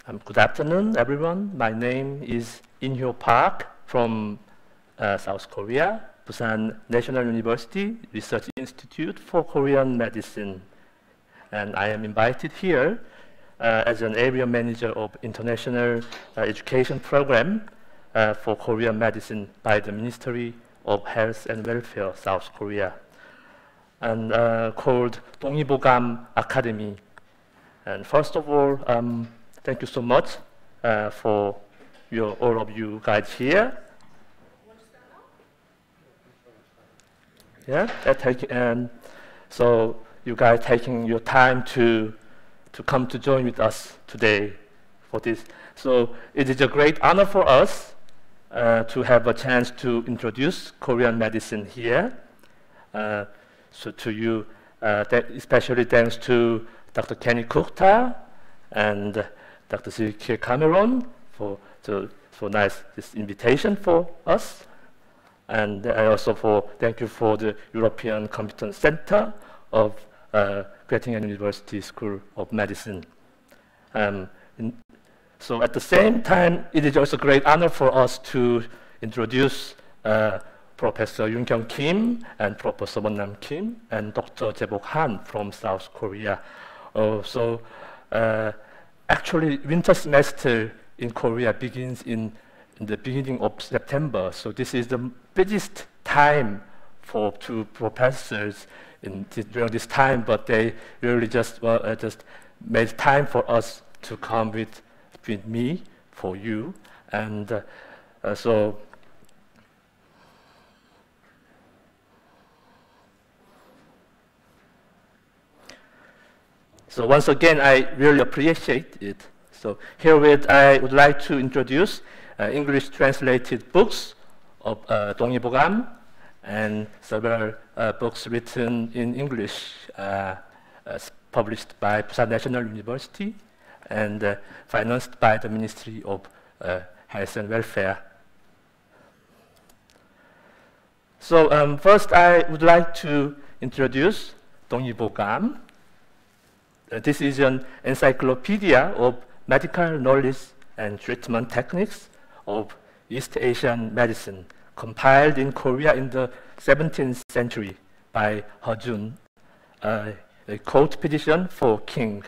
Good afternoon, everyone. My name is In-hyo Park from South Korea, Busan National University Research Institute for Korean Medicine. And I am invited here as an area manager of International Education Program for Korean Medicine by the Ministry of Health and Welfare, South Korea, and called 동의보감 Academy. And first of all, thank you so much for all of you guys here. Yeah, and so you guys taking your time to come to join with us today for this. So it is a great honor for us to have a chance to introduce Korean medicine here. So to you, especially thanks to Dr. Kenny Kukta and Dr. Silke Cameron for this invitation for us. And I also thank you for the European Competence Center of Göttingen University School of Medicine. So at the same time, it is also a great honor for us to introduce Professor Yoon-kyung Kim and Professor Won-nam Kim and Dr. Jae-bok Han from South Korea. Actually, winter semester in Korea begins in the beginning of September. So this is the busiest time for two professors during this time, but they really just made time for us to come with me, for you. And so once again, I really appreciate it. So herewith, I would like to introduce English translated books of 동의보감 and several books written in English published by Busan National University and financed by the Ministry of Health and Welfare. So first, I would like to introduce 동의보감. This is an encyclopedia of medical knowledge and treatment techniques of East Asian medicine, compiled in Korea in the 17th century by Heo-jun, a court physician for king.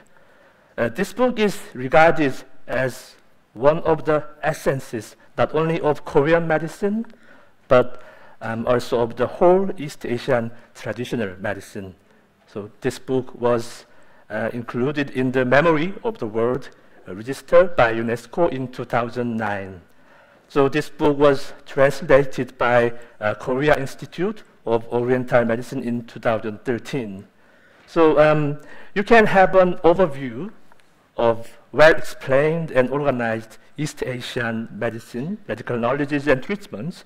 This book is regarded as one of the essences not only of Korean medicine, but also of the whole East Asian traditional medicine. So this book was included in the Memory of the World Register by UNESCO in 2009. So this book was translated by Korea Institute of Oriental Medicine in 2013. So you can have an overview of well-explained and organized East Asian medicine, medical knowledges and treatments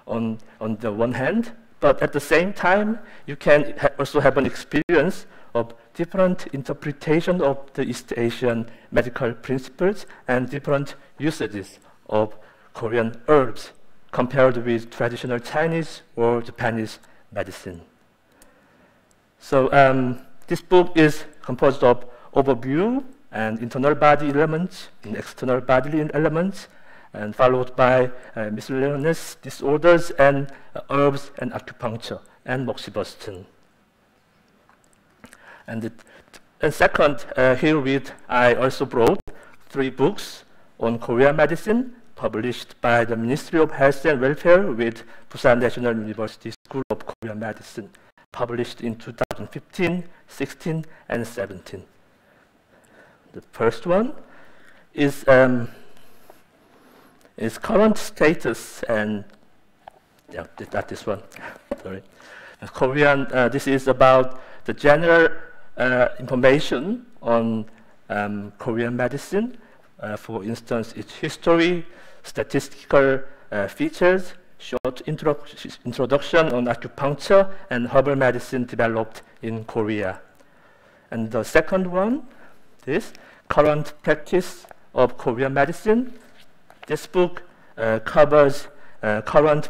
on the one hand, but at the same time, you can also have an experience of different interpretation of the East Asian medical principles and different usages of Korean herbs compared with traditional Chinese or Japanese medicine. So this book is composed of overview and internal body elements and external bodily elements, and followed by miscellaneous disorders and herbs and acupuncture and moxibustion. And second, herewith, I also brought 3 books on Korean medicine published by the Ministry of Health and Welfare with Busan National University School of Korean Medicine, published in 2015, 16, and 17. The first one is current status and, yeah, not this one, sorry. Korean, this is about the general information on Korean medicine, for instance, its history, statistical features, short introduction on acupuncture and herbal medicine developed in Korea. And the second one, this current practice of Korean medicine. This book covers current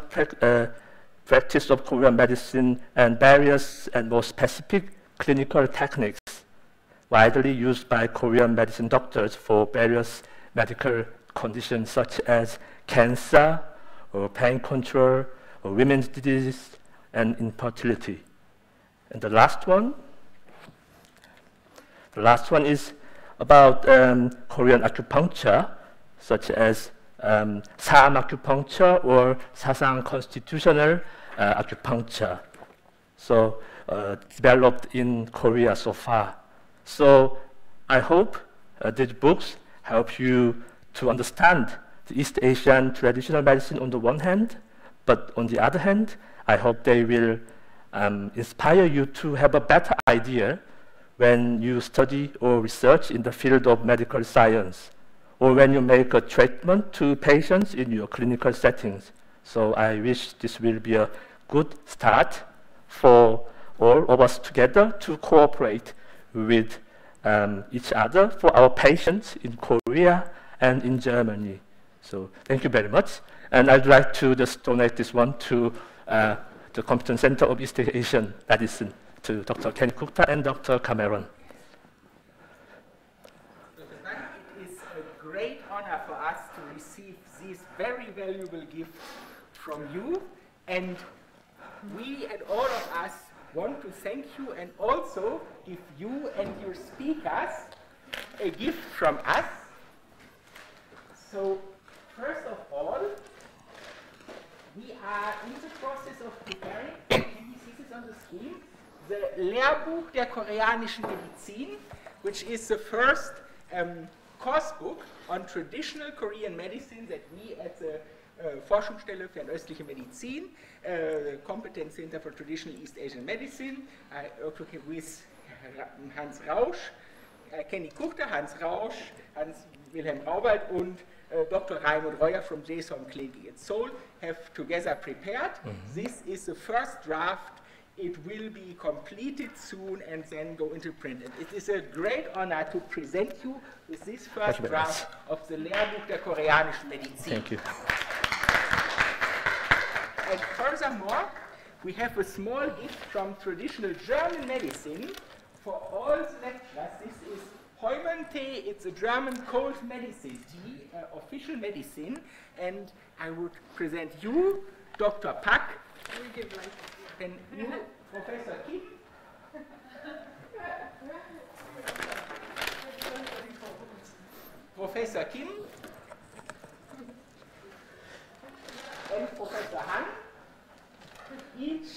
practice of Korean medicine and various and more specific clinical techniques widely used by Korean medicine doctors for various medical conditions such as cancer, or pain control, or women's disease, and infertility. And the last one is about Korean acupuncture, such as Sam acupuncture or Sasang constitutional acupuncture. So developed in Korea so far. So I hope these books help you to understand the East Asian traditional medicine on the one hand, but on the other hand, I hope they will inspire you to have a better idea when you study or research in the field of medical science, or when you make a treatment to patients in your clinical settings. So I wish this will be a good start for all of us together to cooperate with each other for our patients in Korea and in Germany. So thank you very much. And I'd like to just donate this one to the Competence Center of East Asian Medicine, to Dr. Kenny Gupta and Dr. Cameron. It is a great honor for us to receive this very valuable gift from you, and we and all of us want to thank you and also give you and your speakers a gift from us. So first of all, we are in the process of preparing, can you see this on the screen, the Lehrbuch der koreanischen Medizin, which is the first course book on traditional Korean medicine that we at the Forschungsstelle für östliche Medizin, Competence Center for Traditional East Asian Medicine, with Hans Rausch, Kenny Kuchter, Hans Rausch, Hans-Wilhelm Rauwald und Dr. Raimund Reuer from JSON Clinic in Seoul have together prepared. This is the first draft. It will be completed soon and then go into print. And it is a great honor to present you with this first draft of the Lehrbuch der koreanischen Medizin. Thank you. And furthermore, we have a small gift from traditional German medicine for all the lecturers. This is Heumann-Tee. It's a German cold medicine tea, official medicine. And I would present you, Dr. Pak, and you, Professor Kim. Professor Kim and Professor Han, each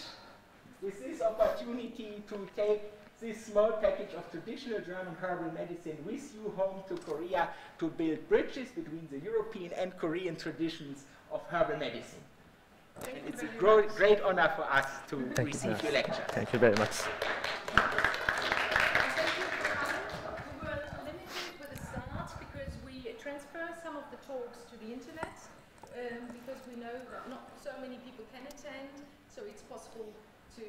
with this opportunity to take this small package of traditional German herbal medicine with you home to Korea to build bridges between the European and Korean traditions of herbal medicine. And it's a great honor for us to receive your lecture. Thank you very much. Thank you for coming. We were limited with the start because we transfer some of the talks to the internet because we know that not so many people can attend, so it's possible to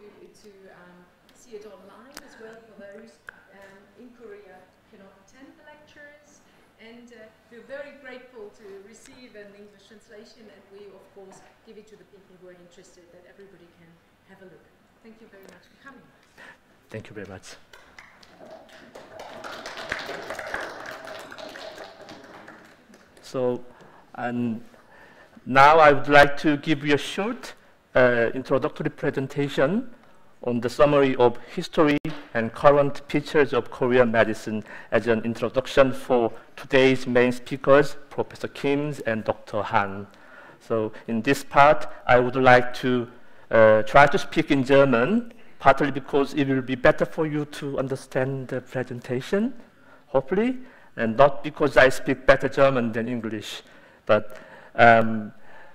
see it online as well for those in Korea cannot attend the lectures. And we're very grateful to receive an English translation, and we, of course, give it to the people who are interested, that everybody can have a look. Thank you very much for coming. Thank you very much. So, and now I would like to give you a short introductory presentation on the summary of history and current features of Korean medicine as an introduction for today's main speakers, Professor Kim and Dr. Han. So in this part, I would like to try to speak in German, partly because it will be better for you to understand the presentation, hopefully, and not because I speak better German than English. But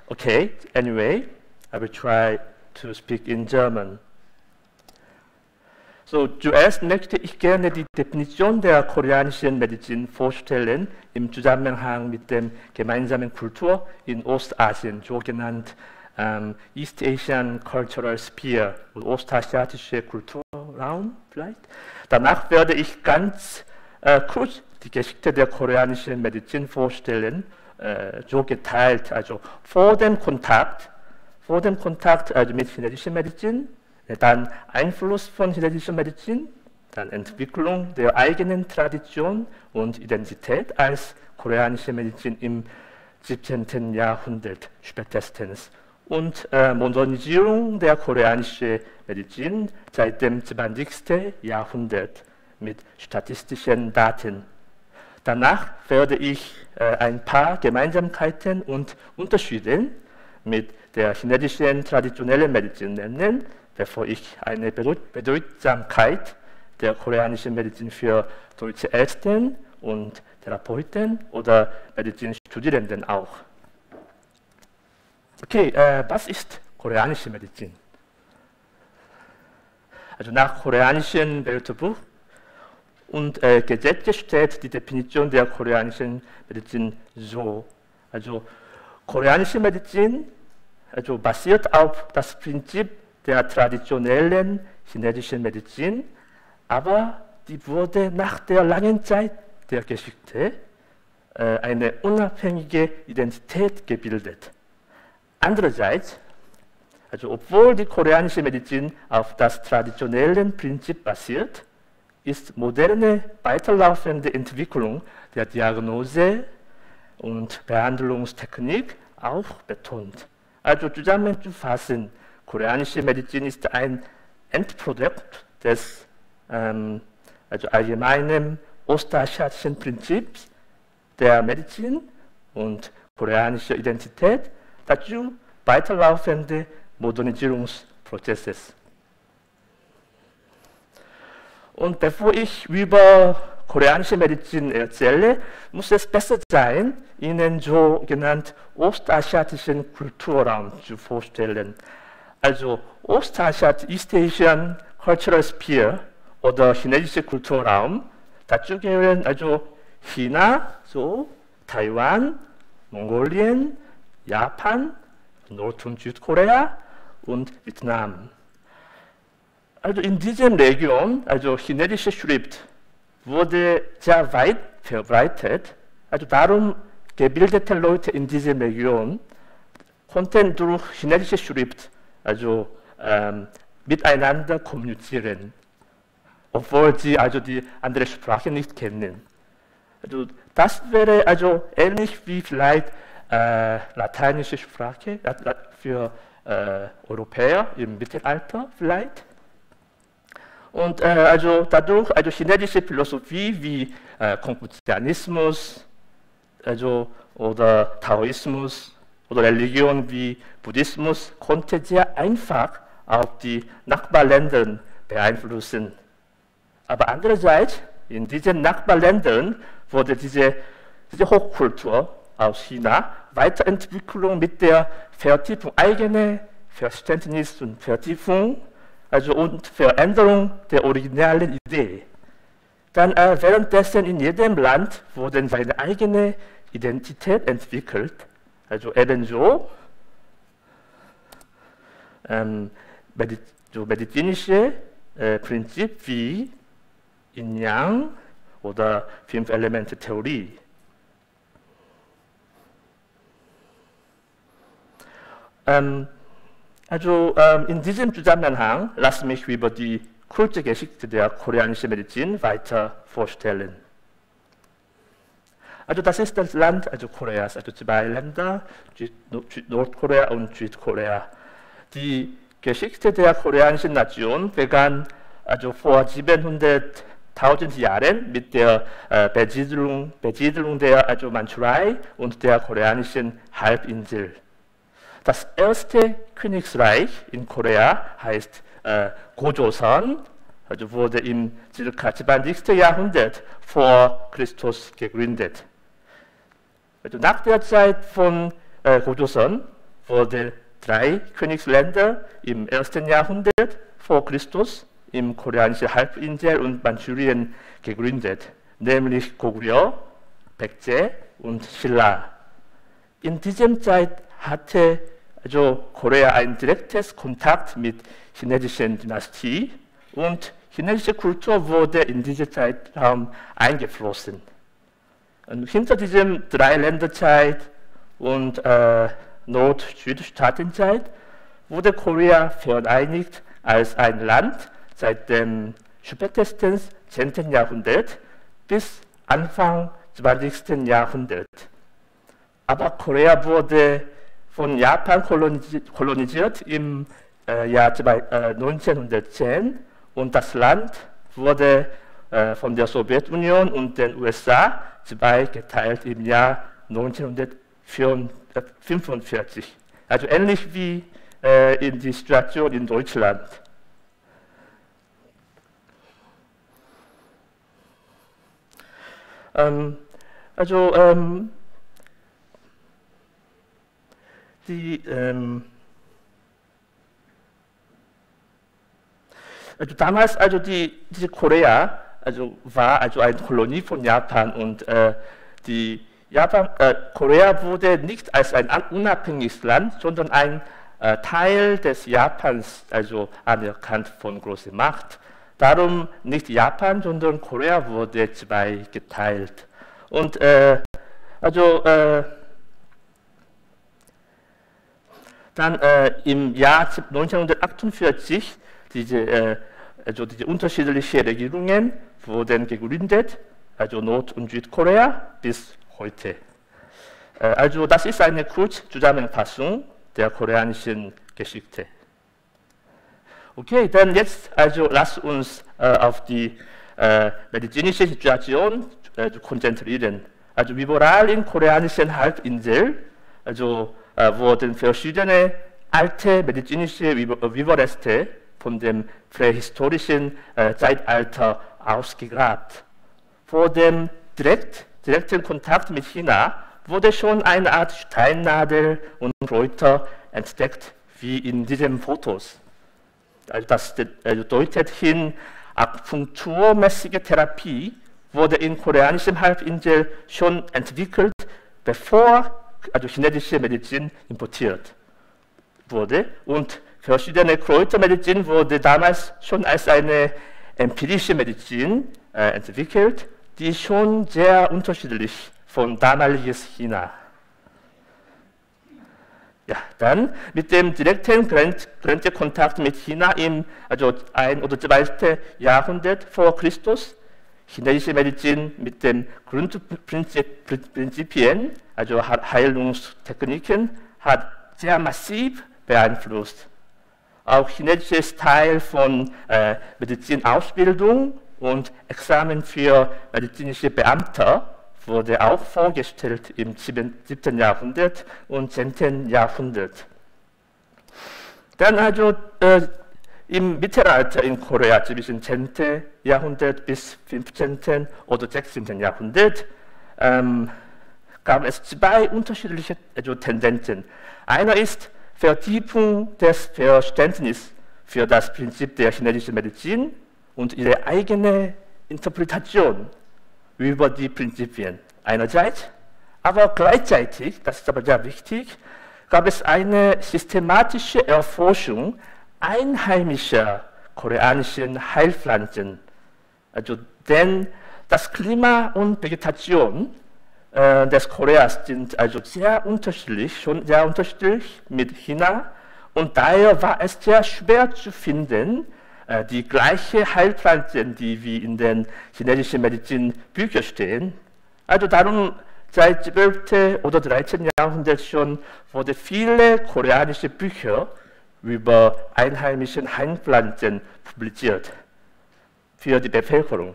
okay, anyway, I will try to speak in German. So zuerst möchte ich gerne die Definition der koreanischen Medizin vorstellen im Zusammenhang mit der gemeinsamen Kultur in Ostasien, so genannt East Asian Cultural Sphere, oder ostasiatische Kulturraum vielleicht. Danach werde ich ganz kurz die Geschichte der koreanischen Medizin vorstellen, so geteilt, also vor dem Kontakt also mit chinesischer Medizin, dann Einfluss von chinesischer Medizin, dann Entwicklung der eigenen Tradition und Identität als koreanische Medizin im 17. Jahrhundert spätestens und Modernisierung der koreanischen Medizin seit dem 20. Jahrhundert mit statistischen Daten. Danach werde ich ein paar Gemeinsamkeiten und Unterschiede mit der chinesischen traditionellen Medizin nennen, bevor ich eine Bedeutsamkeit der koreanischen Medizin für deutsche Ärzte und Therapeuten oder Medizinstudierenden auch. Okay, was ist koreanische Medizin? Also nach koreanischem Wörterbuch und Gesetze steht die Definition der koreanischen Medizin so. Also koreanische Medizin basiert auf das Prinzip der traditionellen chinesischen Medizin, aber die wurde nach der langen Zeit der Geschichte eine unabhängige Identität gebildet. Andererseits, obwohl die koreanische Medizin auf das traditionelle Prinzip basiert, ist moderne, weiterlaufende Entwicklung der Diagnose und Behandlungstechnik auch betont. Also zusammenzufassen, koreanische Medizin ist ein Endprodukt des allgemeinen ostasiatischen Prinzips der Medizin und koreanischer Identität, dazu weiterlaufende Modernisierungsprozesses. Und bevor ich über koreanische Medizin erzähle, muss es besser sein, Ihnen sogenannten ostasiatischen Kulturraum zu vorstellen. Also Ostasiat, East Asian Cultural Sphere oder chinesischer Kulturraum, dazu gehören China, Taiwan, Mongolien, Japan, Nord- und Südkorea und Vietnam. Also in dieser Region, chinesische Schrift wurde sehr weit verbreitet. Also darum gebildete Leute in dieser Region konnten durch chinesische Schrift miteinander kommunizieren, obwohl sie die andere Sprache nicht kennen. Das wäre ähnlich wie vielleicht lateinische Sprache für Europäer im Mittelalter vielleicht. Und dadurch, chinesische Philosophie wie Konfuzianismus oder Taoismus oder Religion wie Buddhismus konnte sehr einfach auf die Nachbarländer beeinflussen. Aber andererseits, in diesen Nachbarländern wurde diese Hochkultur aus China Weiterentwicklung mit der Vertiefung eigener Verständnis und Vertiefung und Veränderung der originalen Idee. Dann währenddessen in jedem Land wurde seine eigene Identität entwickelt, ebenso medizinische Prinzip wie Yin-Yang oder Fünf-Elemente-Theorie. In diesem Zusammenhang lasse mich über die kurze Geschichte der koreanischen Medizin weiter vorstellen. Das ist das Land Koreas, zwei Länder, Nordkorea und Südkorea. Die Geschichte der koreanischen Nation begann vor 700.000 Jahren mit der Besiedlung der Mandschurei und der koreanischen Halbinsel. Das erste Königsreich in Korea heißt Gojoseon, wurde im ca. 20. Jahrhundert vor Christus gegründet. Nach der Zeit von Gojoseon wurden 3 Königsländer im 1. Jahrhundert vor Christus im koreanischen Halbinsel und Manchurien gegründet, nämlich Goguryeo, Baekje und Silla. In dieser Zeit hatte Korea ein direktes Kontakt mit chinesischen Dynastie und chinesische Kultur wurde in diesem Zeitraum eingeflossen. Und hinter diesem 3-Länder-Zeit und Nord-Süd-Staatenzeit wurde Korea vereinigt als ein Land seit dem spätestens 10. Jahrhundert bis Anfang 20. Jahrhundert. Aber Korea wurde von Japan kolonisiert im Jahr 1910 und das Land wurde von der Sowjetunion und den USA zweigeteilt im Jahr 1945. Also ähnlich wie in die Situation in Deutschland. Damals, diese Korea, war eine Kolonie von Japan und Korea wurde nicht als ein unabhängiges Land, sondern ein Teil des Japans, anerkannt von großer Macht. Darum nicht Japan, sondern Korea wurde zweigeteilt. Und dann im Jahr 1948 diese unterschiedlichen Regierungen wurden gegründet, also Nord- und Südkorea bis heute. Das ist eine Kurzzusammenfassung der koreanischen Geschichte. Okay, dann jetzt lasst uns auf die medizinische Situation konzentrieren. Überall in koreanischen Halbinsel wurden verschiedene alte medizinische Überreste von dem prähistorischen Zeitalter ausgegraben. Vor dem direkten Kontakt mit China wurde schon eine Art Steinnadel und Kräuter entdeckt, wie in diesen Fotos. Das deutet hin, akupunkturmäßige Therapie wurde in koreanischen Halbinsel schon entwickelt, bevor chinesische Medizin importiert wurde. Und verschiedene Kräutermedizin wurde damals schon als eine empirische Medizin entwickelt, die schon sehr unterschiedlich von damaliges China. Ja, dann mit dem direkten Grenzkontakt mit China im 1. oder 2. Jahrhundert vor Christus, chinesische Medizin mit den Grundprinzipien, Heilungstechniken, hat sehr massiv beeinflusst. Auch chinesisches Teil von Medizinausbildung und Examen für medizinische Beamte wurde auch vorgestellt im 7. Jahrhundert und 10. Jahrhundert. Dann im Mittelalter in Korea zwischen 10. Jahrhundert bis 15. oder 16. Jahrhundert gab es zwei unterschiedliche Tendenzen. Einer ist Vertiefung des Verständnisses für das Prinzip der chinesischen Medizin und ihre eigene Interpretation über die Prinzipien einerseits, aber gleichzeitig, das ist aber sehr wichtig, gab es eine systematische Erforschung einheimischer koreanischen Heilpflanzen. Denn das Klima und Vegetation des Koreas sind sehr unterschiedlich, schon sehr unterschiedlich mit China, und daher war es sehr schwer zu finden, die gleiche Heilpflanzen, die wie in den chinesischen Medizinbüchern stehen. Darum seit 12. oder 13. Jahrhundert schon wurde viele koreanische Bücher über einheimische Heilpflanzen publiziert für die Bevölkerung.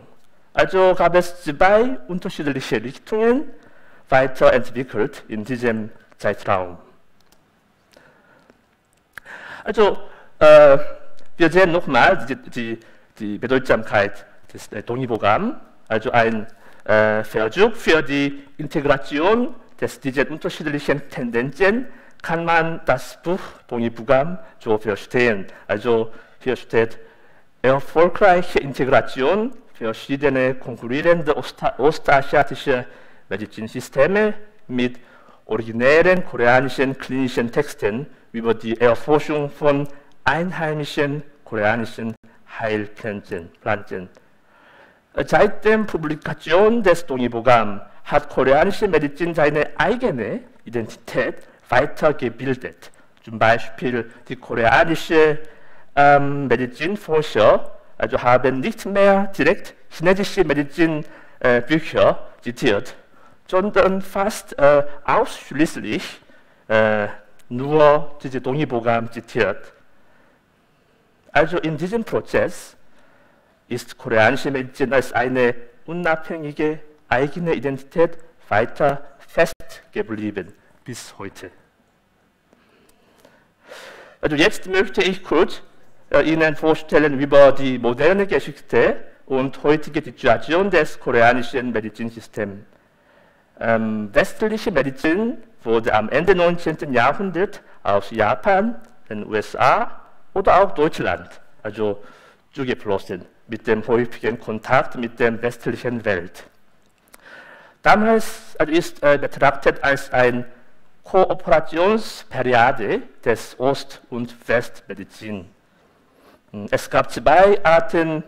Gab es zwei unterschiedliche Richtungen weiterentwickelt in diesem Zeitraum. Wir sehen nochmal die Bedeutsamkeit des Dongi-Programms, ein Versuch für die Integration dieser unterschiedlichen Tendenzen, kann man das Buch Dongi-Programm so verstehen. Hier steht erfolgreiche Integration verschiedener konkurrierender ostasiatischer Medizinsysteme mit originären koreanischen klinischen Texten über die Erforschung von einheimischen koreanischen Heilpflanzen. Seit der Publikation des Dongi-Programms hat koreanische Medizin seine eigene Identität weitergebildet. Zum Beispiel die koreanische Medizinforscher haben nicht mehr direkt chinesische Medizinbücher zitiert, sondern fast ausschließlich nur diese Dong-I-Programm zitiert. Also in diesem Prozess ist koreanische Medizin als eine unabhängige eigene Identität weiter festgeblieben bis heute. Also jetzt möchte ich kurz Ihnen vorstellen über die moderne Geschichte und heutige Situation des koreanischen Medizinsystems. Westliche Medizin wurde am Ende 19. Jahrhunderts aus Japan, den USA oder auch Deutschland, also zugeflossen, mit dem häufigen Kontakt mit der westlichen Welt. Damals ist betrachtet als eine Kooperationsperiode des Ost- und Westmedizin. Es gab zwei Arten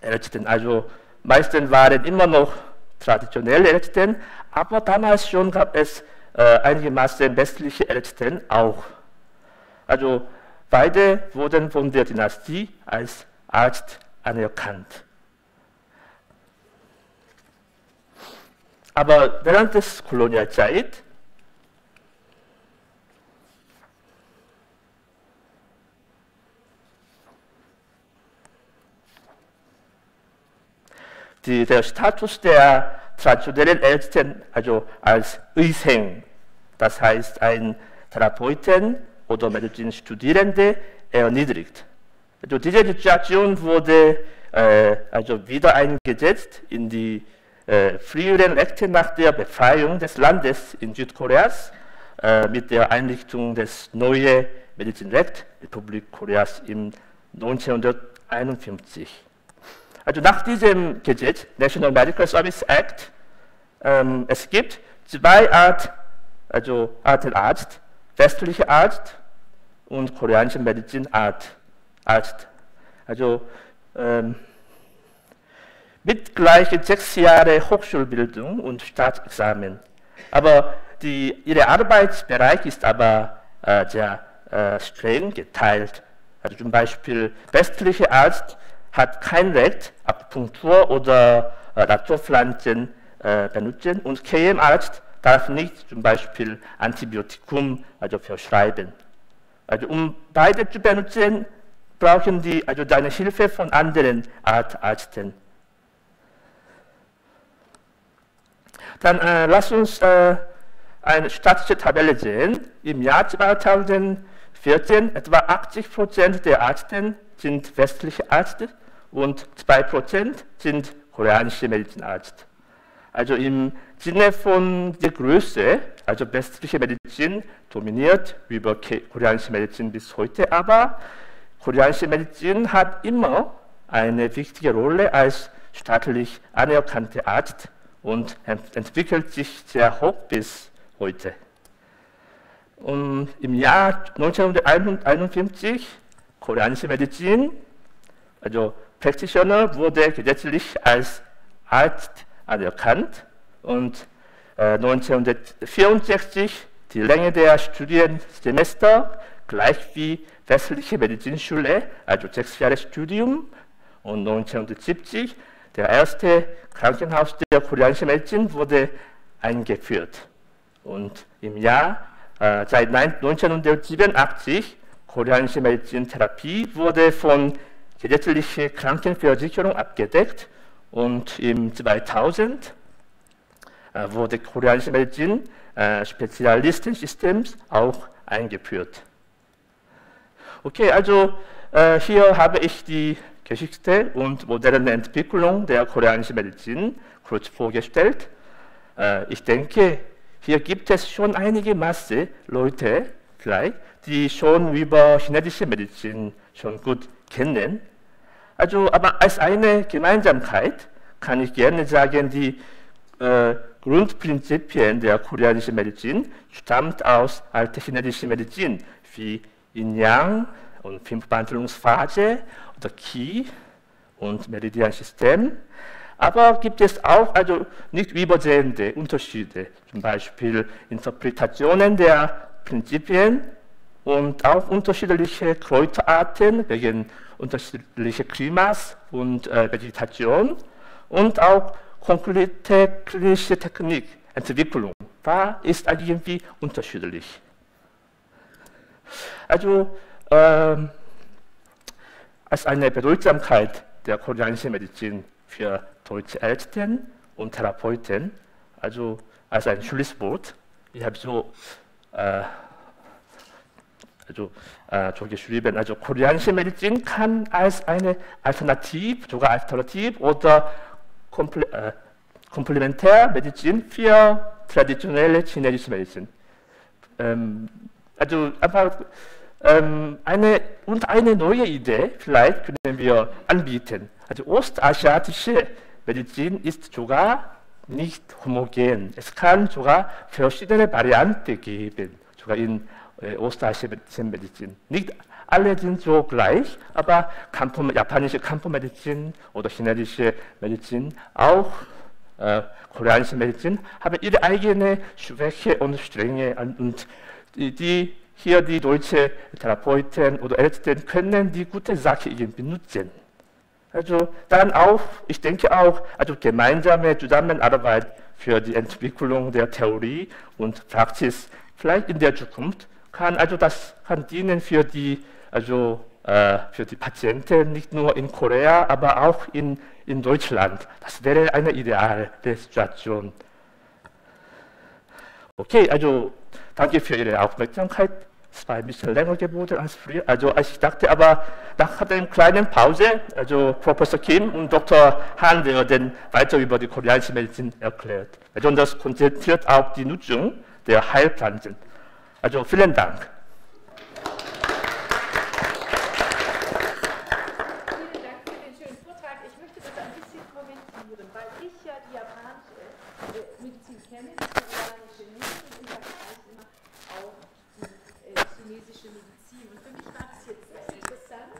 Ärzte, also meistens waren immer noch traditionelle Ärzte, aber damals schon gab es einigermaßen westliche Ärzte auch. Also beide wurden von der Dynastie als Arzt anerkannt. Aber während der Kolonialzeit der Status der traditionellen Ärzte, also als Lehren, das heißt ein Therapeuten oder Medizinstudierende, erniedrigt. Also diese Situation wurde wieder eingesetzt in die früheren Rechte nach der Befreiung des Landes in Südkoreas mit der Einrichtung des neuen Medizinrechts Republik Koreas im 1951. Also nach diesem Gesetz, National Medical Service Act, es gibt zwei Arten Arzt, westlicher Arzt und koreanische Medizinarzt. Also mit gleich 6 Jahre Hochschulbildung und Staatsexamen. Aber ihre Arbeitsbereich ist aber sehr streng geteilt. Also zum Beispiel westlicher Arzt hat kein Recht, Akupunktur oder Naturpflanzen benutzen und KM-Arzt darf nicht zum Beispiel Antibiotikum verschreiben. Also um beide zu benutzen, brauchen die eine Hilfe von anderen Ärzten. Dann lass uns eine statistische Tabelle sehen. Im Jahr 2014 etwa 80% der Ärzte sind westliche Ärzte und 2% sind koreanische Medizinärzte. Also im Sinne von der Größe, also westliche Medizin dominiert über koreanische Medizin bis heute, aber koreanische Medizin hat immer eine wichtige Rolle als staatlich anerkannter Arzt und entwickelt sich sehr hoch bis heute. Und im Jahr 1951 koreanische Medizin, also Practitioner, wurde gesetzlich als Arzt anerkannt und 1964 die Länge der Studiensemester gleich wie westliche Medizinschule, also 6 Jahre Studium, und 1970 der erste Krankenhaus der koreanischen Medizin wurde eingeführt. Und im Jahr seit 1987 koreanische Medizintherapie wurde von gesetzlicher Krankenversicherung abgedeckt und im 2000 wurde koreanische Medizin Spezialistensystems auch eingeführt. Okay, also hier habe ich die Geschichte und moderne Entwicklung der koreanischen Medizin kurz vorgestellt. Ich denke, hier gibt es schon einige Masse Leute, die schon über chinesische Medizin schon gut kennen. Also, aber als eine Gemeinsamkeit kann ich gerne sagen, die Grundprinzipien der koreanischen Medizin stammt aus alter chinesischer Medizin, wie Yin-Yang und 5-Behandlungsphase oder Qi und Meridiansystem. Aber gibt es auch nicht übersehende Unterschiede, zum Beispiel Interpretationen der Prinzipien und auch unterschiedliche Kräuterarten wegen unterschiedlicher Klimas und Vegetation und auch konkrete klinische Technik, Entwicklung ist irgendwie unterschiedlich. Also als eine Bedeutsamkeit der koreanischen Medizin für deutsche Ärzte und Therapeuten, also als ein Schlusswort, ich habe so geschrieben, also koreanische Medizin kann als eine sogar Alternativ oder Komplementärmedizin für traditionelle chinesische Medizin. Also einfach eine neue Idee vielleicht können wir anbieten. Also ostasiatische Medizin ist sogar nicht homogen. Es kann sogar verschiedene Varianten geben, sogar in ostasiatischen Medizin. Nicht alle sind so gleich, aber japanische Kampo-Medizin oder chinesische Medizin, auch koreanische Medizin, haben ihre eigene Schwäche und Strenge. Und die deutsche Therapeuten oder Ärzte können die gute Sache irgendwie nutzen. Also dann auch, ich denke auch, also gemeinsame Zusammenarbeit für die Entwicklung der Theorie und Praxis vielleicht in der Zukunft das kann dienen für die Patienten nicht nur in Korea, aber auch in Deutschland. Das wäre eine ideale Situation. Okay, also danke für Ihre Aufmerksamkeit. Es war ein bisschen länger geworden als früher. Also ich dachte, aber nach einer kleinen Pause, also Professor Kim und Dr. Han werden weiter über die koreanische Medizin erklärt. Besonders konzentriert auf die Nutzung der Heilpflanzen. Also vielen Dank. Vielen Dank für den schönen Vortrag. Ich möchte das ein bisschen kommentieren, weil ich ja die japanische Medizin kenne, die koreanische nicht und im Vergleich immer auch die chinesische Medizin. Und für mich war das jetzt sehr interessant.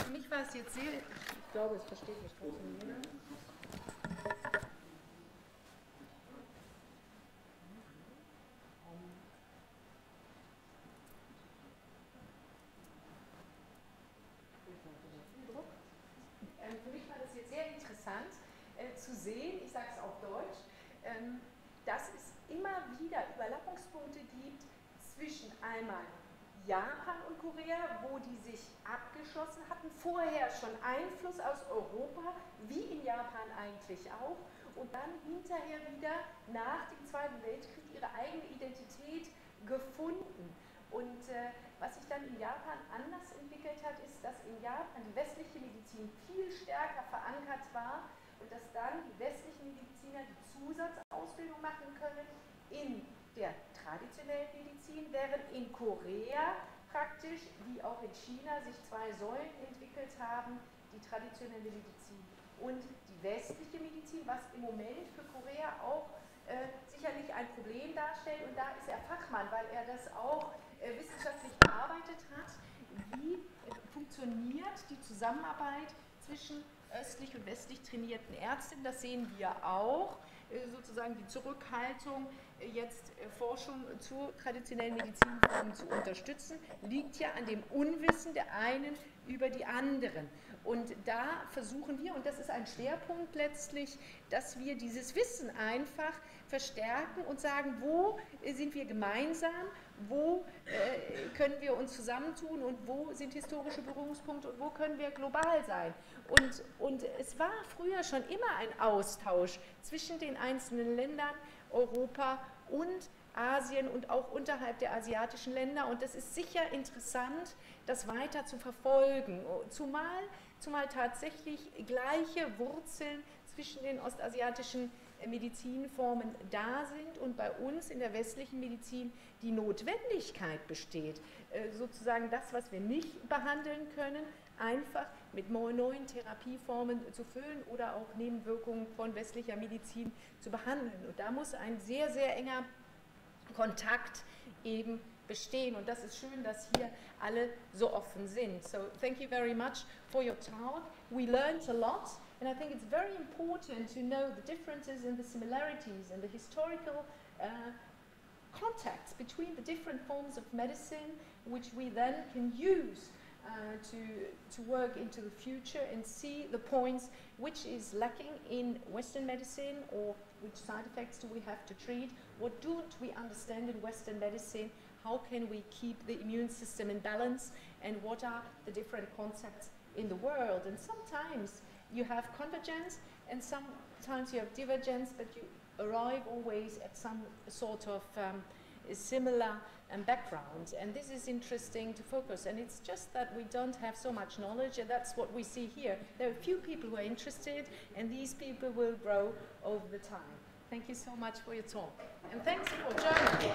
Für mich war es jetzt sehr, ich glaube, es versteht mich trotzdem jeder. Für mich war das jetzt sehr interessant zu sehen, ich sage es auf Deutsch, dass es immer wieder Überlappungspunkte gibt zwischen einmal Japan und Korea, wo die sich abgeschlossen hatten, vorher schon Einfluss aus Europa, wie in Japan eigentlich auch, und dann hinterher wieder nach dem Zweiten Weltkrieg ihre eigene Identität gefunden. Und was sich dann in Japan anders entwickelt hat, ist, dass in Japan die westliche Medizin viel stärker verankert war und dass dann die westlichen Mediziner die Zusatzausbildung machen können in der traditionellen Medizin, während in Korea praktisch, wie auch in China, sich zwei Säulen entwickelt haben, die traditionelle Medizin und die westliche Medizin, was im Moment für Korea auch sicherlich ein Problem darstellt. Und da ist er Fachmann, weil er das auch wissenschaftlich bearbeitet hat. Wie funktioniert die Zusammenarbeit zwischen östlich und westlich trainierten Ärztinnen? Das sehen wir auch. Sozusagen die Zurückhaltung, jetzt Forschung zu traditionellen Medizinformen zu unterstützen, liegt ja an dem Unwissen der einen über die anderen. Und da versuchen wir, und das ist ein Schwerpunkt letztlich, dass wir dieses Wissen einfach verstärken und sagen, wo sind wir gemeinsam, wo können wir uns zusammentun und wo sind historische Berührungspunkte und wo können wir global sein. Und es war früher schon immer ein Austausch zwischen den einzelnen Ländern, Europa und Asien und auch unterhalb der asiatischen Länder. Und das ist sicher interessant, das weiter zu verfolgen, zumal tatsächlich gleiche Wurzeln zwischen den ostasiatischen Medizinformen da sind und bei uns in der westlichen Medizin die Notwendigkeit besteht, sozusagen das, was wir nicht behandeln können, einfach mit neuen Therapieformen zu füllen oder auch Nebenwirkungen von westlicher Medizin zu behandeln. Und da muss ein sehr, sehr enger Kontakt eben bestehen. Und das ist schön, dass hier alle so offen sind. So, thank you very much for your talk. We learned a lot. And I think it's very important to know the differences and the similarities and the historical contacts between the different forms of medicine, which we then can use to work into the future and see the points which is lacking in Western medicine, or which side effects do we have to treat, what don't we understand in Western medicine, how can we keep the immune system in balance, and what are the different concepts in the world. And sometimes you have convergence and sometimes you have divergence, but you arrive always at some sort of similar background. And this is interesting to focus. And it's just that we don't have so much knowledge, and that's what we see here. There are a few people who are interested, and these people will grow over the time. Thank you so much for your talk. And thanks for joining.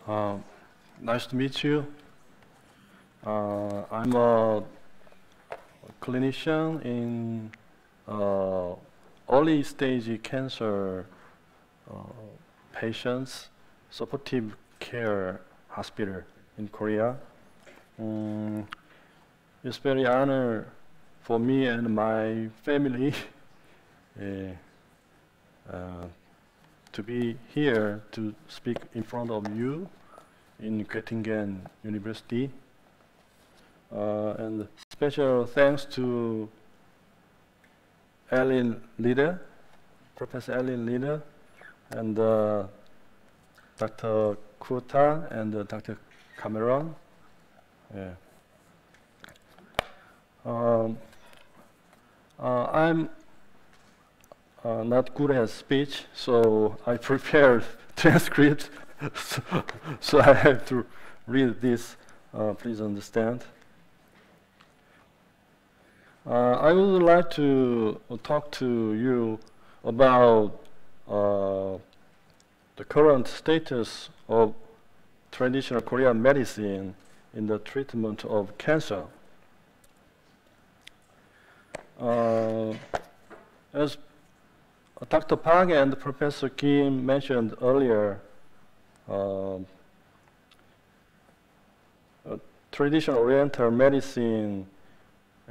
Nice to meet you. I'm a clinician in early stage cancer patients supportive care hospital in Korea. It's very honor for me and my family to be here to speak in front of you in Göttingen University. And special thanks to Lehren, Professor Lehren, and Dr. Kuta and Dr. Cameron. Yeah. I'm not good at speech, so I prepared transcript, so I have to read this. Please understand. I would like to talk to you about the current status of traditional Korean medicine in the treatment of cancer. As Dr. Park and Professor Kim mentioned earlier, traditional Oriental medicine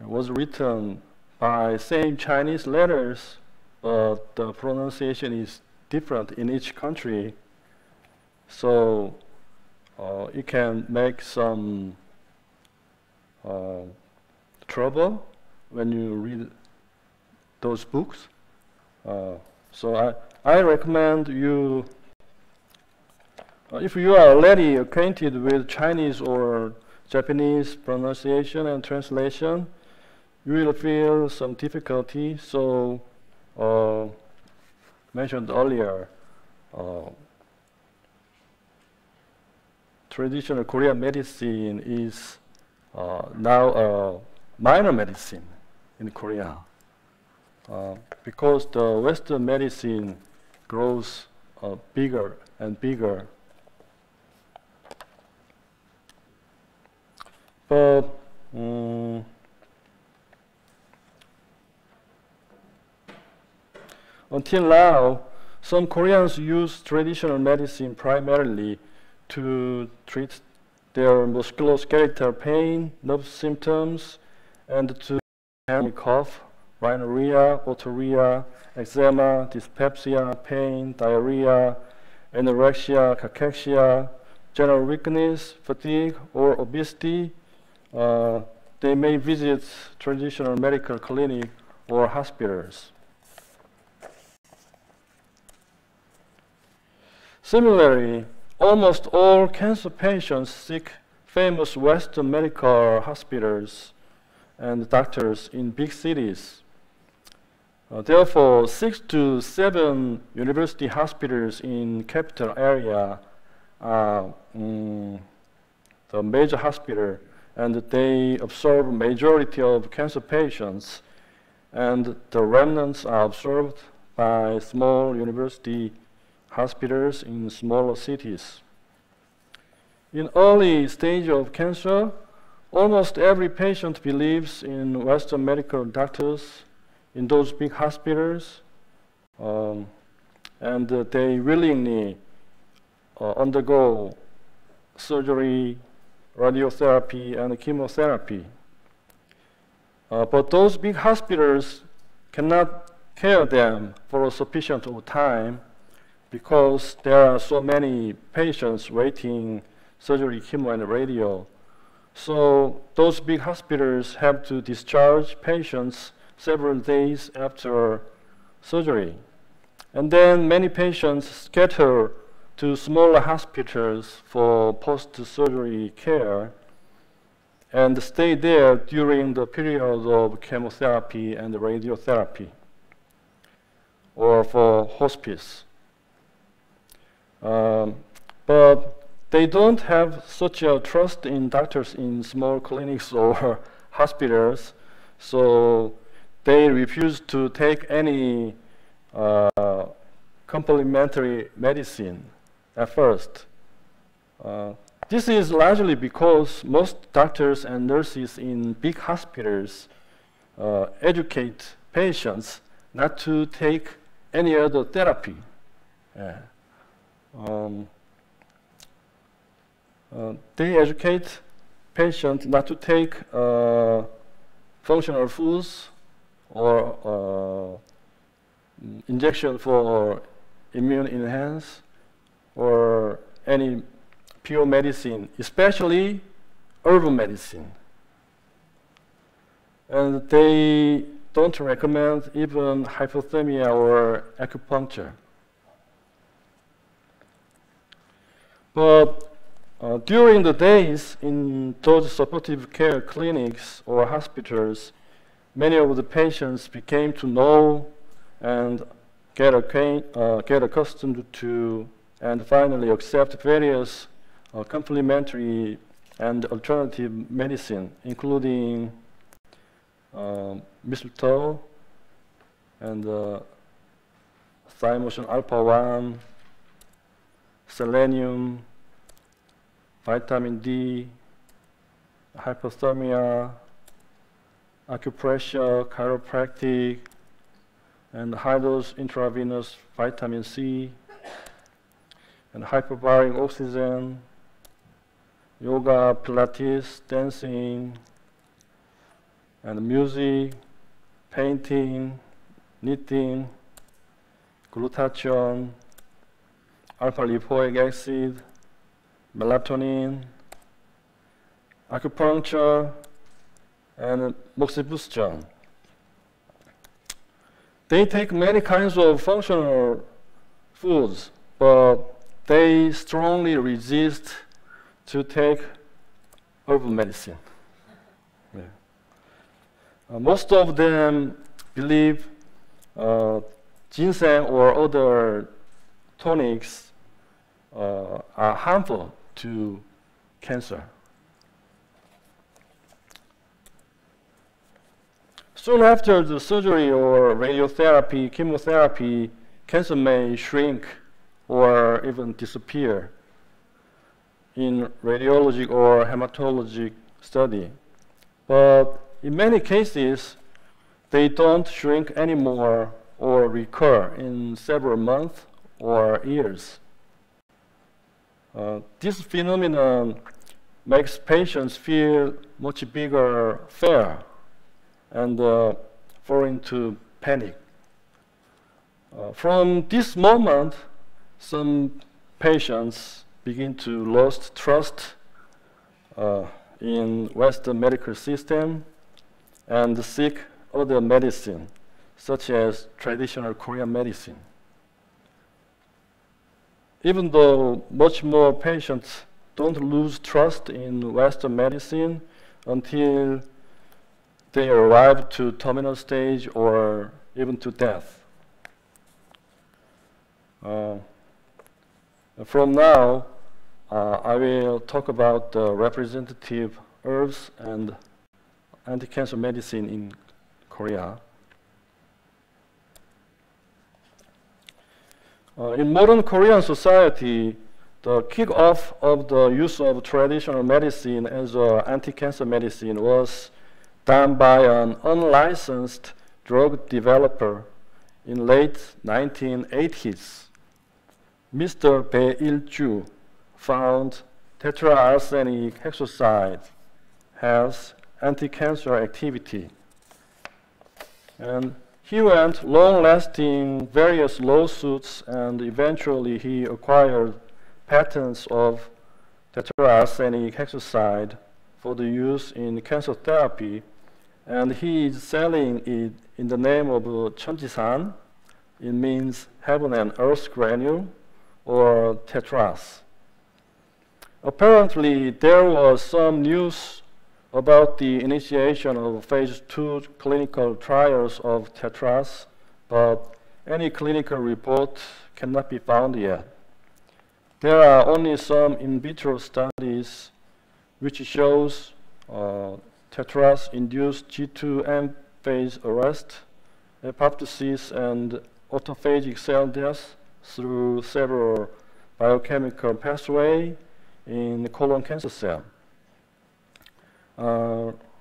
was written by same Chinese letters, but the pronunciation is different in each country. So it can make some trouble when you read those books. So I recommend you, if you are already acquainted with Chinese or Japanese pronunciation and translation, you will feel some difficulty. So, mentioned earlier, traditional Korean medicine is now a minor medicine in Korea because the Western medicine grows bigger and bigger. But until now, some Koreans use traditional medicine primarily to treat their musculoskeletal pain, nerve symptoms, and to handle cough, rhinorrhea, otorrhea, eczema, dyspepsia, pain, diarrhea, anorexia, cachexia, general weakness, fatigue, or obesity. They may visit traditional medical clinic or hospitals. Similarly, almost all cancer patients seek famous Western medical hospitals and doctors in big cities. Therefore, 6 to 7 university hospitals in capital area are the major hospital, and they observe majority of cancer patients, and the remnants are observed by small university hospitals in smaller cities. In early stage of cancer, almost every patient believes in Western medical doctors in those big hospitals, and they willingly undergo surgery, radiotherapy, and chemotherapy. But those big hospitals cannot care them for a sufficient time because there are so many patients waiting surgery, chemo, and radio. So those big hospitals have to discharge patients several days after surgery. And then many patients scatter to smaller hospitals for post-surgery care and stay there during the period of chemotherapy and radiotherapy or for hospice. But they don't have such a trust in doctors in small clinics or hospitals, so they refuse to take any complementary medicine at first. This is largely because most doctors and nurses in big hospitals educate patients not to take any other therapy. They educate patients not to take functional foods or injection for immune enhance or any pure medicine, especially herbal medicine. And they don't recommend even hypothermia or acupuncture. But during the days in those supportive care clinics or hospitals, many of the patients became to know and get accustomed to and finally accept various complementary and alternative medicine, including mistletoe and thymosin alpha-1, selenium, vitamin D, hypothermia, acupressure, chiropractic, and high-dose intravenous vitamin C, and hyperbaric oxygen, yoga, Pilates, dancing, and music, painting, knitting, glutathione, alpha-lipoic acid, melatonin, acupuncture, and moxibustion. They take many kinds of functional foods, but they strongly resist to take herbal medicine. Most of them believe ginseng or other tonics are harmful to cancer. Soon after the surgery or radiotherapy, chemotherapy, cancer may shrink or even disappear in radiologic or hematologic study. But in many cases, they don't shrink anymore or recur in several months or years. This phenomenon makes patients feel much bigger fear and fall into panic. From this moment, some patients begin to lose trust in Western medical system and seek other medicine, such as traditional Korean medicine. Even though much more patients don't lose trust in Western medicine until they arrive to terminal stage or even to death. From now, I will talk about the representative herbs and anti-cancer medicine in Korea. In modern Korean society, the kick-off of the use of traditional medicine as an anti-cancer medicine was done by an unlicensed drug developer in late 1980s. Mr. Bae Il-ju found tetraarsenic hexoside has anti-cancer activity. And he went long-lasting various lawsuits, and eventually he acquired patents of tetraarsenic hexoside for the use in cancer therapy, and he is selling it in the name of 천지산. It means heaven and earth granule, or tetras. Apparently, there was some news about the initiation of phase 2 clinical trials of tetras, but any clinical report cannot be found yet. There are only some in vitro studies which shows tetras induce G2M phase arrest, apoptosis, and autophagic cell death through several biochemical pathways, in colon cancer cell.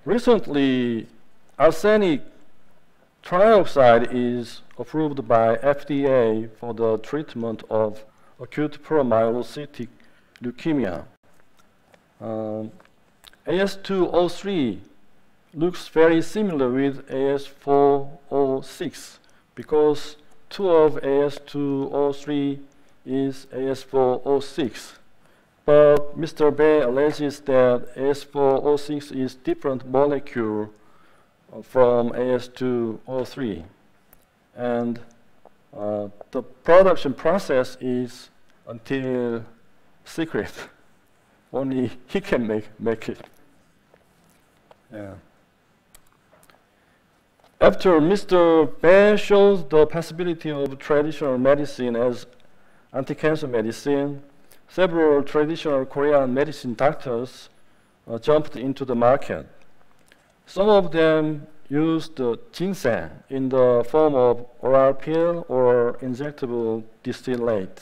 Recently, arsenic trioxide is approved by FDA for the treatment of acute promyelocytic leukemia. AS203 looks very similar with AS406 because 2 of AS203 is AS406. But Mr. Bay alleges that AS406 is different molecule from AS203. And the production process is until secret. Only he can make it. Yeah. After Mr. Bay shows the possibility of traditional medicine as anti-cancer medicine, several traditional Korean medicine doctors jumped into the market. Some of them used ginseng in the form of oral pill or injectable distillate.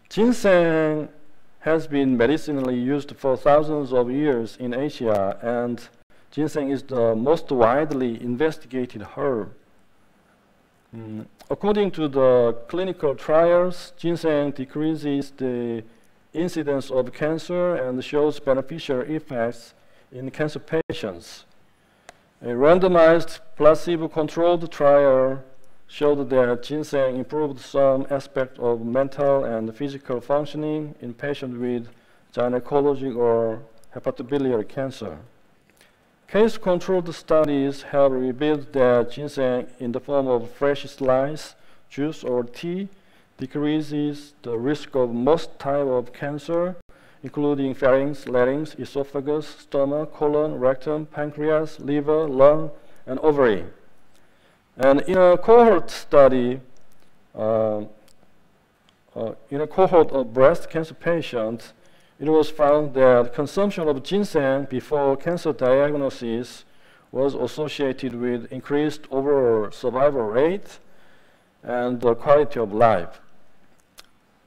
Ginseng has been medicinally used for thousands of years in Asia, and ginseng is the most widely investigated herb. According to the clinical trials, ginseng decreases the incidence of cancer and shows beneficial effects in cancer patients. A randomized placebo-controlled trial showed that ginseng improved some aspect of mental and physical functioning in patients with gynecologic or hepatobiliary cancer. Case-controlled studies have revealed that ginseng in the form of fresh slice, juice, or tea decreases the risk of most types of cancer, including pharynx, larynx, esophagus, stomach, colon, rectum, pancreas, liver, lung, and ovary. And in a cohort study, in a cohort of breast cancer patients, it was found that consumption of ginseng before cancer diagnosis was associated with increased overall survival rate and the quality of life.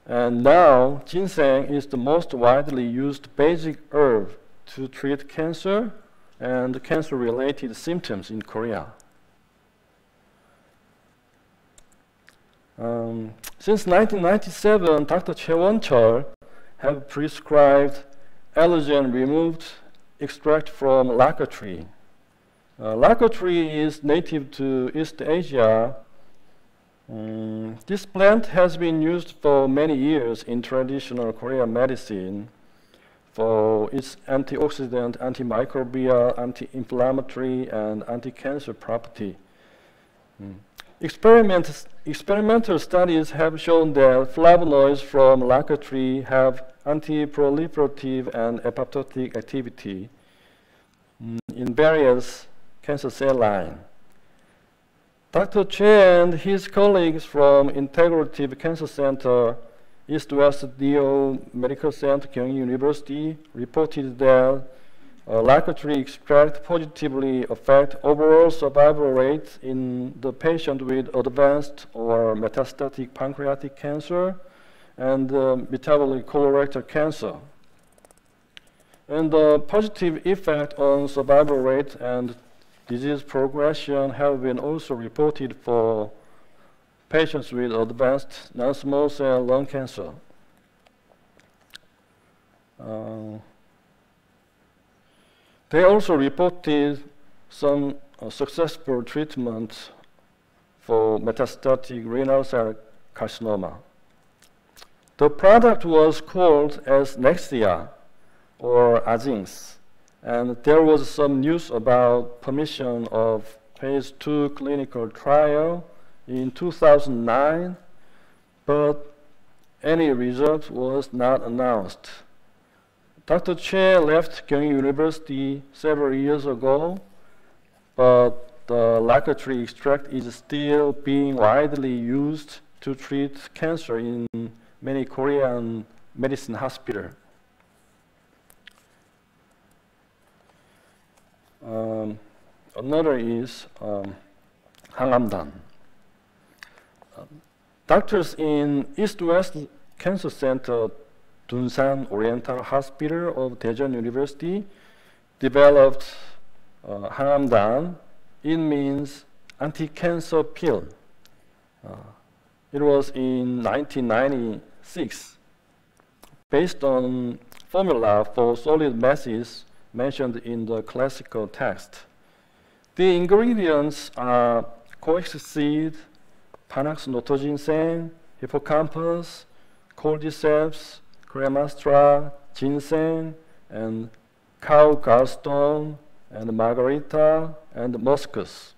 And now, ginseng is the most widely used basic herb to treat cancer and cancer-related symptoms in Korea. Since 1997, Dr. Choi Won-chul have prescribed allergen-removed extract from lacquer tree. Lacquer tree is native to East Asia. This plant has been used for many years in traditional Korean medicine for its antioxidant, antimicrobial, anti-inflammatory, and anti-cancer property. Experimental studies have shown that flavonoids from lacquer tree have anti-proliferative and apoptotic activity in various cancer cell lines. Dr. Choi and his colleagues from Integrative Cancer Center, East-West DO Medical Center, Gyeonggi University, reported that lacquer tree extract positively affect overall survival rate in the patient with advanced or metastatic pancreatic cancer and metabolic colorectal cancer. And the positive effect on survival rate and disease progression have been also reported for patients with advanced non-small cell lung cancer. They also reported some successful treatment for metastatic renal cell carcinoma. The product was called as Nexia or Azings, and there was some news about permission of phase 2 clinical trial in 2009, but any result was not announced. Dr. Choi left Gyeonggi University several years ago, but the lacquer tree extract is still being widely used to treat cancer in many Korean medicine hospitals. Another is Hangamdan. Doctors in East-West Cancer Center Dunsan Oriental Hospital of Daejeon University developed Hangamdan. It means anti-cancer pill. It was in 1996, based on formula for solid masses mentioned in the classical text. The ingredients are coix seed, panax ginseng, hippocampus, cordyceps, cremastra, ginseng, and cow gallstone, and margarita, and muscus.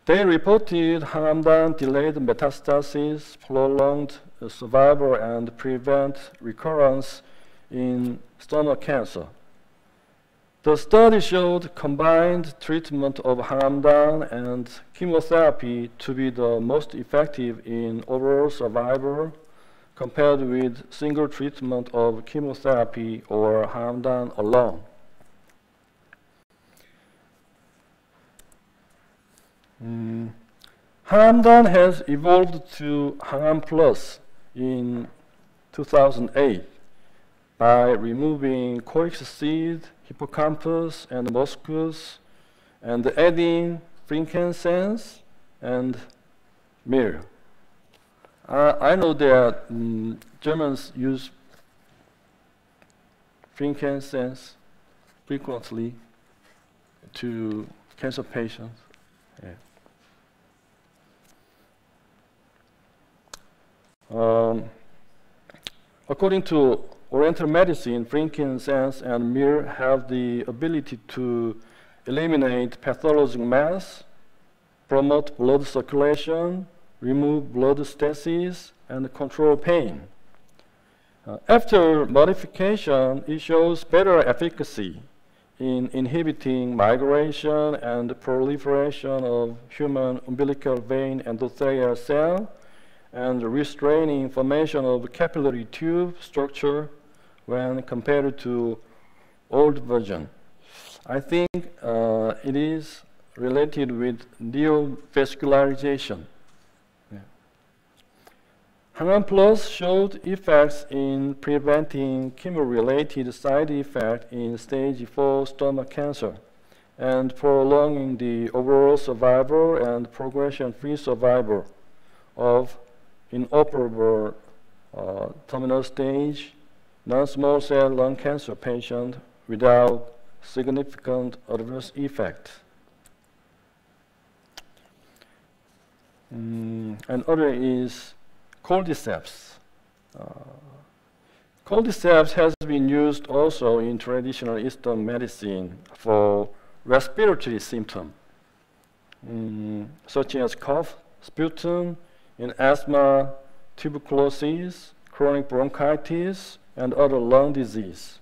They reported Hangamdan delayed metastasis, prolonged survival, and prevent recurrence in stomach cancer. The study showed combined treatment of Hangamdan and chemotherapy to be the most effective in overall survival compared with single treatment of chemotherapy or Hangamdan alone. Hangamdan has evolved to Hangam Plus in 2008 by removing coix seed, hippocampus, and muscus, and adding frankincense and myrrh. I know that Germans use frankincense frequently to cancer patients. Yeah. According to Oriental medicine, frankincense and myrrh have the ability to eliminate pathologic mass, promote blood circulation, remove blood stasis, and control pain. After modification, it shows better efficacy in inhibiting migration and proliferation of human umbilical vein endothelial cell and restraining formation of capillary tube structure when compared to old version. I think it is related with neovascularization. Yeah. Hangam Plus showed effects in preventing chemo-related side effects in stage 4 stomach cancer and prolonging the overall survival and progression-free survival of inoperable terminal stage non-small cell lung cancer patient without significant adverse effect. Another is cordyceps. Cordyceps has been used also in traditional Eastern medicine for respiratory symptoms, such as cough, sputum, in asthma, tuberculosis, chronic bronchitis, and other lung disease.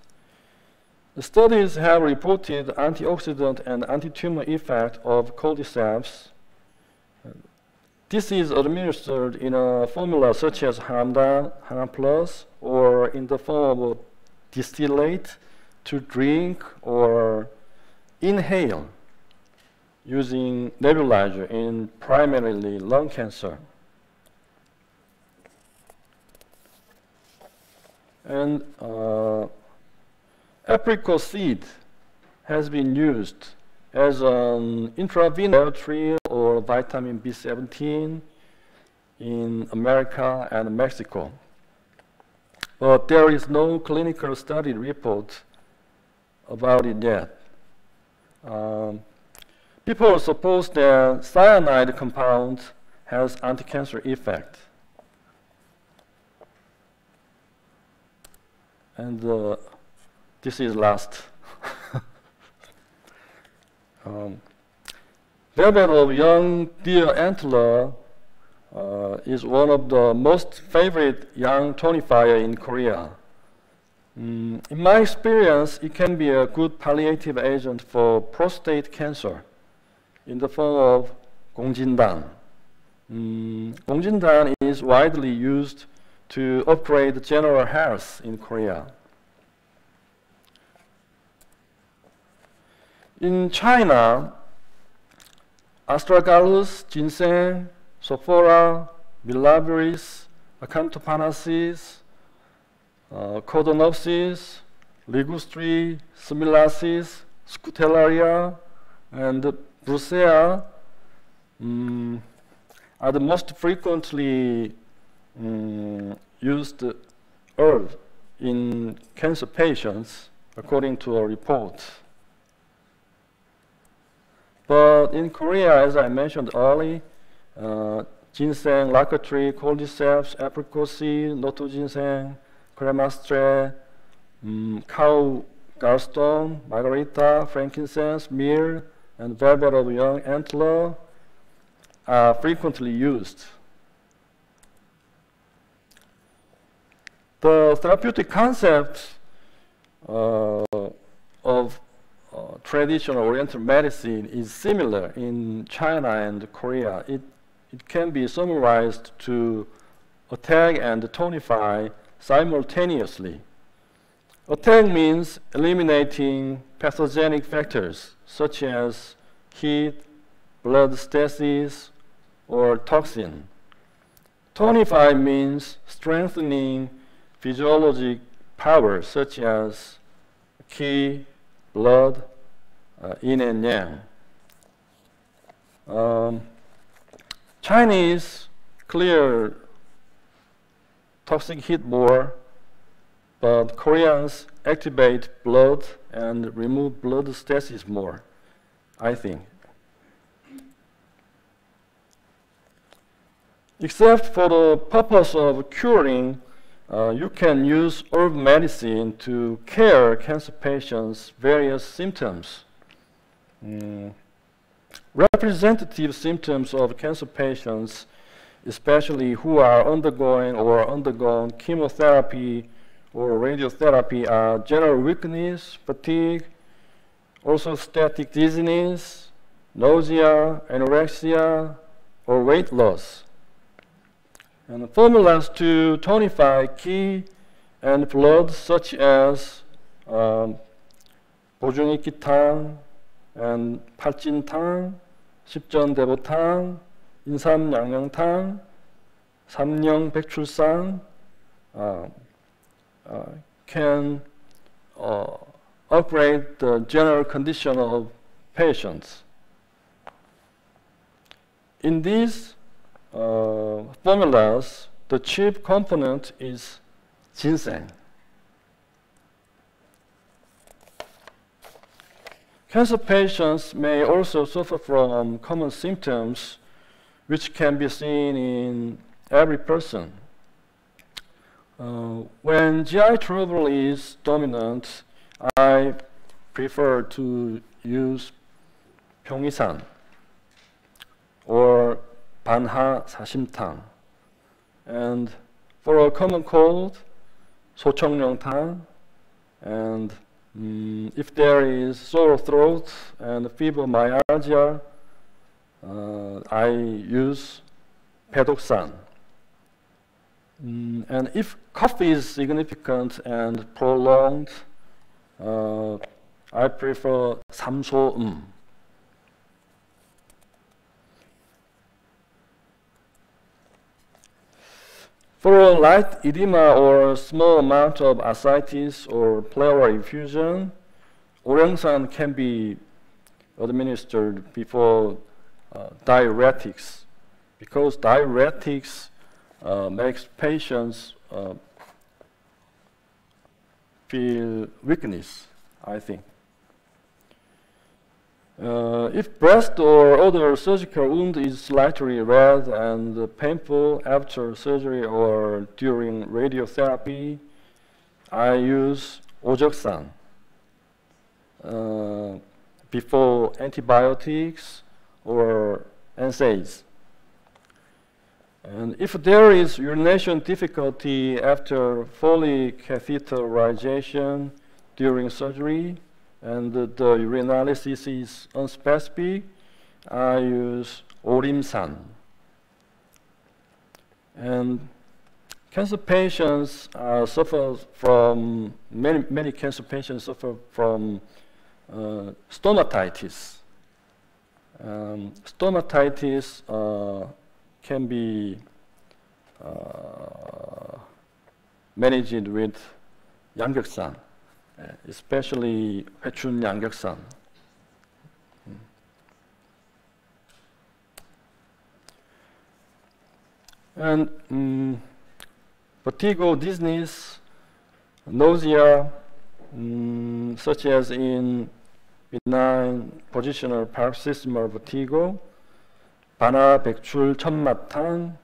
The studies have reported antioxidant and anti-tumor effect of cordyceps. This is administered in a formula such as Hangam Plus, or in the form of distillate to drink or inhale using nebulizer in primarily lung cancer. And apricot seed has been used as an intravenous treat or vitamin B17 in America and Mexico. But there is no clinical study report about it yet. People suppose that cyanide compound has anti-cancer effect. And this is last. Velvet of young deer antler is one of the most favorite young tonifier in Korea. In my experience, it can be a good palliative agent for prostate cancer in the form of gongjindan. Gongjindan is widely used to upgrade general health in Korea. In China, astragalus, ginseng, sophora, millabiris, acanthopanasis, Codonopsis, ligustri, smilacis, scutellaria, and brucea are the most frequently used herb in cancer patients, according to a report. But in Korea, as I mentioned earlier, ginseng, lacquer tree, cordyceps, apricot seed, noto ginseng, cremastre, cow gallstone, margarita, frankincense, myrrh, and velvet of young antler are frequently used. The therapeutic concept of traditional Oriental medicine is similar in China and Korea. It can be summarized to attack and tonify simultaneously. Attack means eliminating pathogenic factors such as heat, blood stasis, or toxin. Tonify means strengthening physiologic powers such as qi, blood, yin and yang. Chinese clear toxic heat more, but Koreans activate blood and remove blood stasis more, I think. Except for the purpose of curing, you can use herb medicine to care cancer patients' various symptoms. Representative symptoms of cancer patients, especially who are undergoing or undergone chemotherapy or radiotherapy, are general weakness, fatigue, orthostatic dizziness, nausea, anorexia, or weight loss. And formulas to tonify qi and blood, such as 보중익기탕 and 팔진탕, 십전대보탕, 인삼양념탕, 삼령백출산, can upgrade the general condition of patients. In these formulas, the chief component is ginseng. Cancer patients may also suffer from common symptoms which can be seen in every person. When GI trouble is dominant, I prefer to use 병이산 or 반하사심탕. And for a common cold, 소청룡탕. And if there is sore throat and fibromyalgia, I use 배독산. And if cough is significant and prolonged, I prefer 삼소음. For a light edema or a small amount of ascites or pleural effusion, 오령산 can be administered before diuretics, because diuretics makes patients feel weakness, I think. If breast or other surgical wound is slightly red and painful after surgery or during radiotherapy, I use 오적산 before antibiotics or NSAIDs. And if there is urination difficulty after Foley catheterization during surgery, and the urinalysis is unspecific, I use 오림산. And cancer patients suffer from, many cancer patients suffer from stomatitis. Stomatitis can be managed with 양격산, especially 회춘 양격산. And vertigo, dizziness, nausea, such as in benign positional paroxysmal vertigo, 반하, 백출, 천마탄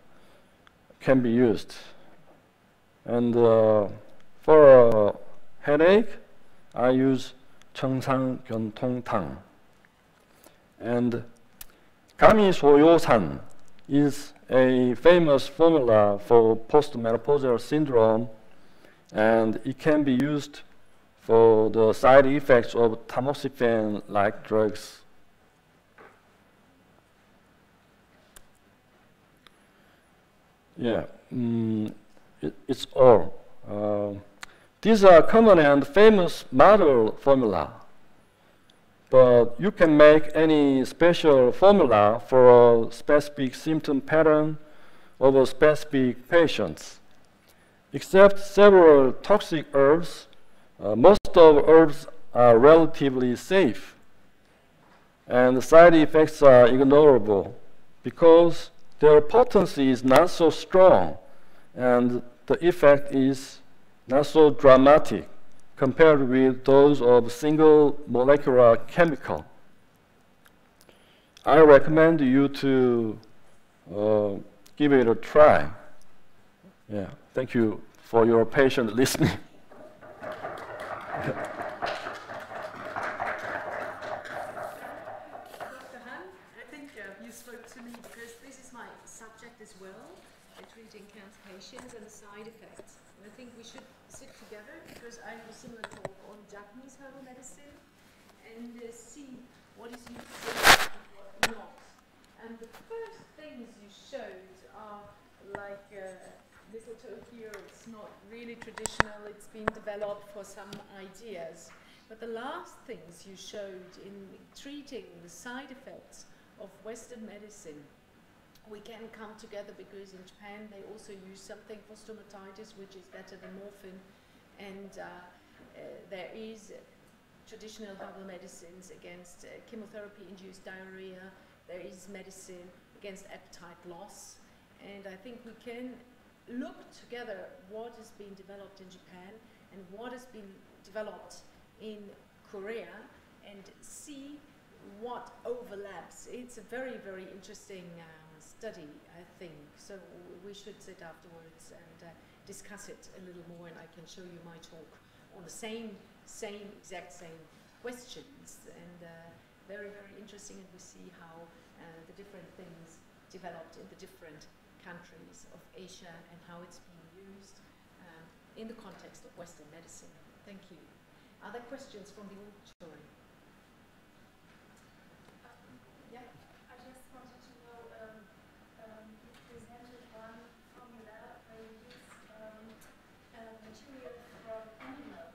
can be used. And for a headache, I use 청상견통탕. And 가미소요산 is a famous formula for postmenopausal syndrome, and it can be used for the side effects of tamoxifen-like drugs. Yeah, it's all. These are common and famous model formula, but you can make any special formula for a specific symptom pattern of a specific patients. Except several toxic herbs, most of herbs are relatively safe, and the side effects are ignorable because their potency is not so strong, and the effect is not so dramatic compared with those of single molecular chemical. I recommend you to give it a try. Yeah, thank you for your patient listening. Dr. Han, I think you spoke to me because this is my subject as well, treating cancer patients and the side effects. And I think we should sit together because I have a similar talk on Japanese herbal medicine and see what is useful and what not. And the first things you showed are like mistletoe here. It's not really traditional. It's been developed for some ideas. But the last things you showed in treating the side effects of Western medicine, we can come together because in Japan they also use something for stomatitis which is better than morphine, and there is traditional herbal medicines against chemotherapy-induced diarrhea. There is medicine against appetite loss, and I think we can look together what has been developed in Japan and what has been developed in Korea and see what overlaps. It's a very, very interesting study, I think. So we should sit afterwards and discuss it a little more, and I can show you my talk on the exact same questions. And very, very interesting, and we see how the different things developed in the different countries of Asia and how it's being used in the context of Western medicine. Thank you. Other questions from the auditory? Yeah? I just wanted to know, you presented one formula where you use material from animal.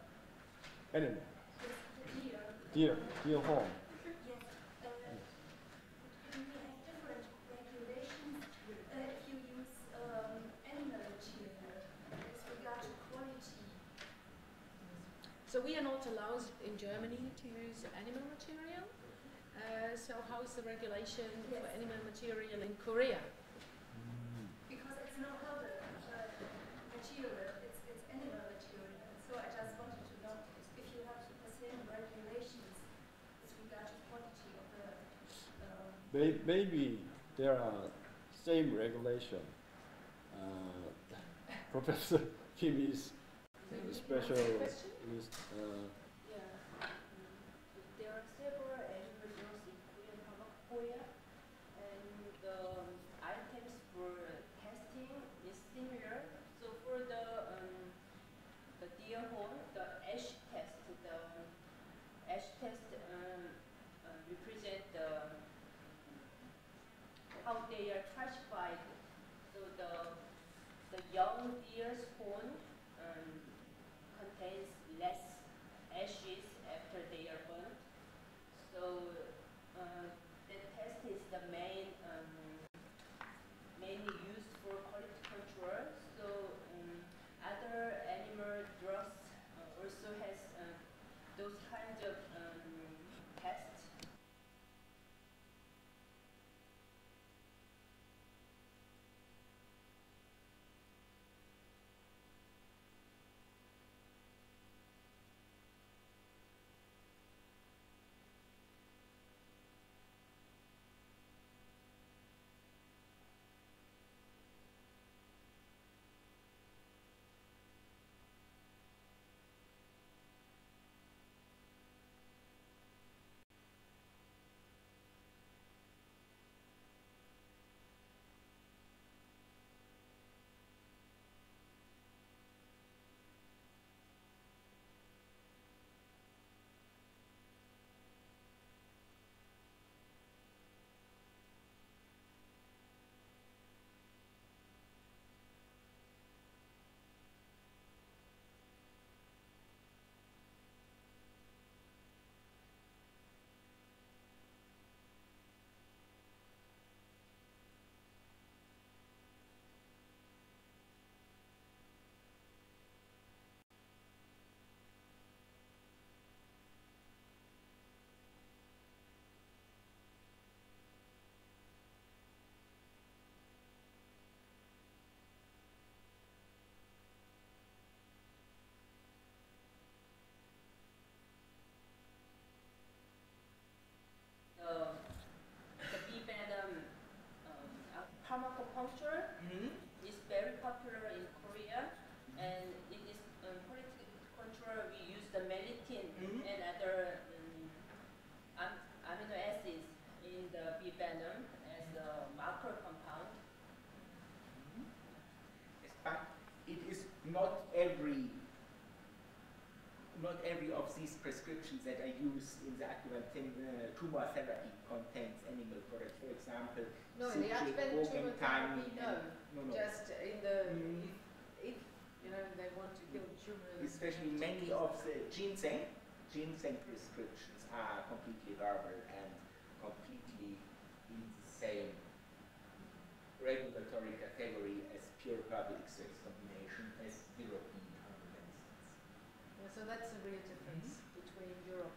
Animal. Yes, the deer. Deer horn. Yes. Can we have different regulations if you use animal material with regard to quality? So we are not allowed in Germany to use animal material. So how is the regulation for animal material in Korea? Because it's no herbal material, it's animal material. So I just wanted to know if you have the same regulations with regard to quality of the... Maybe there are same regulation. Professor Kim is special list. There are several animal drugs in Korean pharmacopoeia, and the items for testing is similar. So for the deer horn, the ash test represent how they are classified. So the young deer's horn contains less ashes after they are burnt. So the test is the mainly used for quality control. So other animal drugs those kinds of tests. The B-band pharmacopuncture is very popular in Korea, and in this quality control we use the melittin and other amino acids in the B-venom as a marker compound. Yes, but it is not every of these prescriptions that are used in the adjuvant tumor therapy contains animal products. For example, No, in the adjuvant tumor therapy, no. No. Just in the, if you know, they want to kill tumors. Especially many of the ginseng prescriptions are completely verbal and completely in the same regulatory category as pure herbal extracts combination as European herbal medicines. Yeah, so that's a real difference between Europe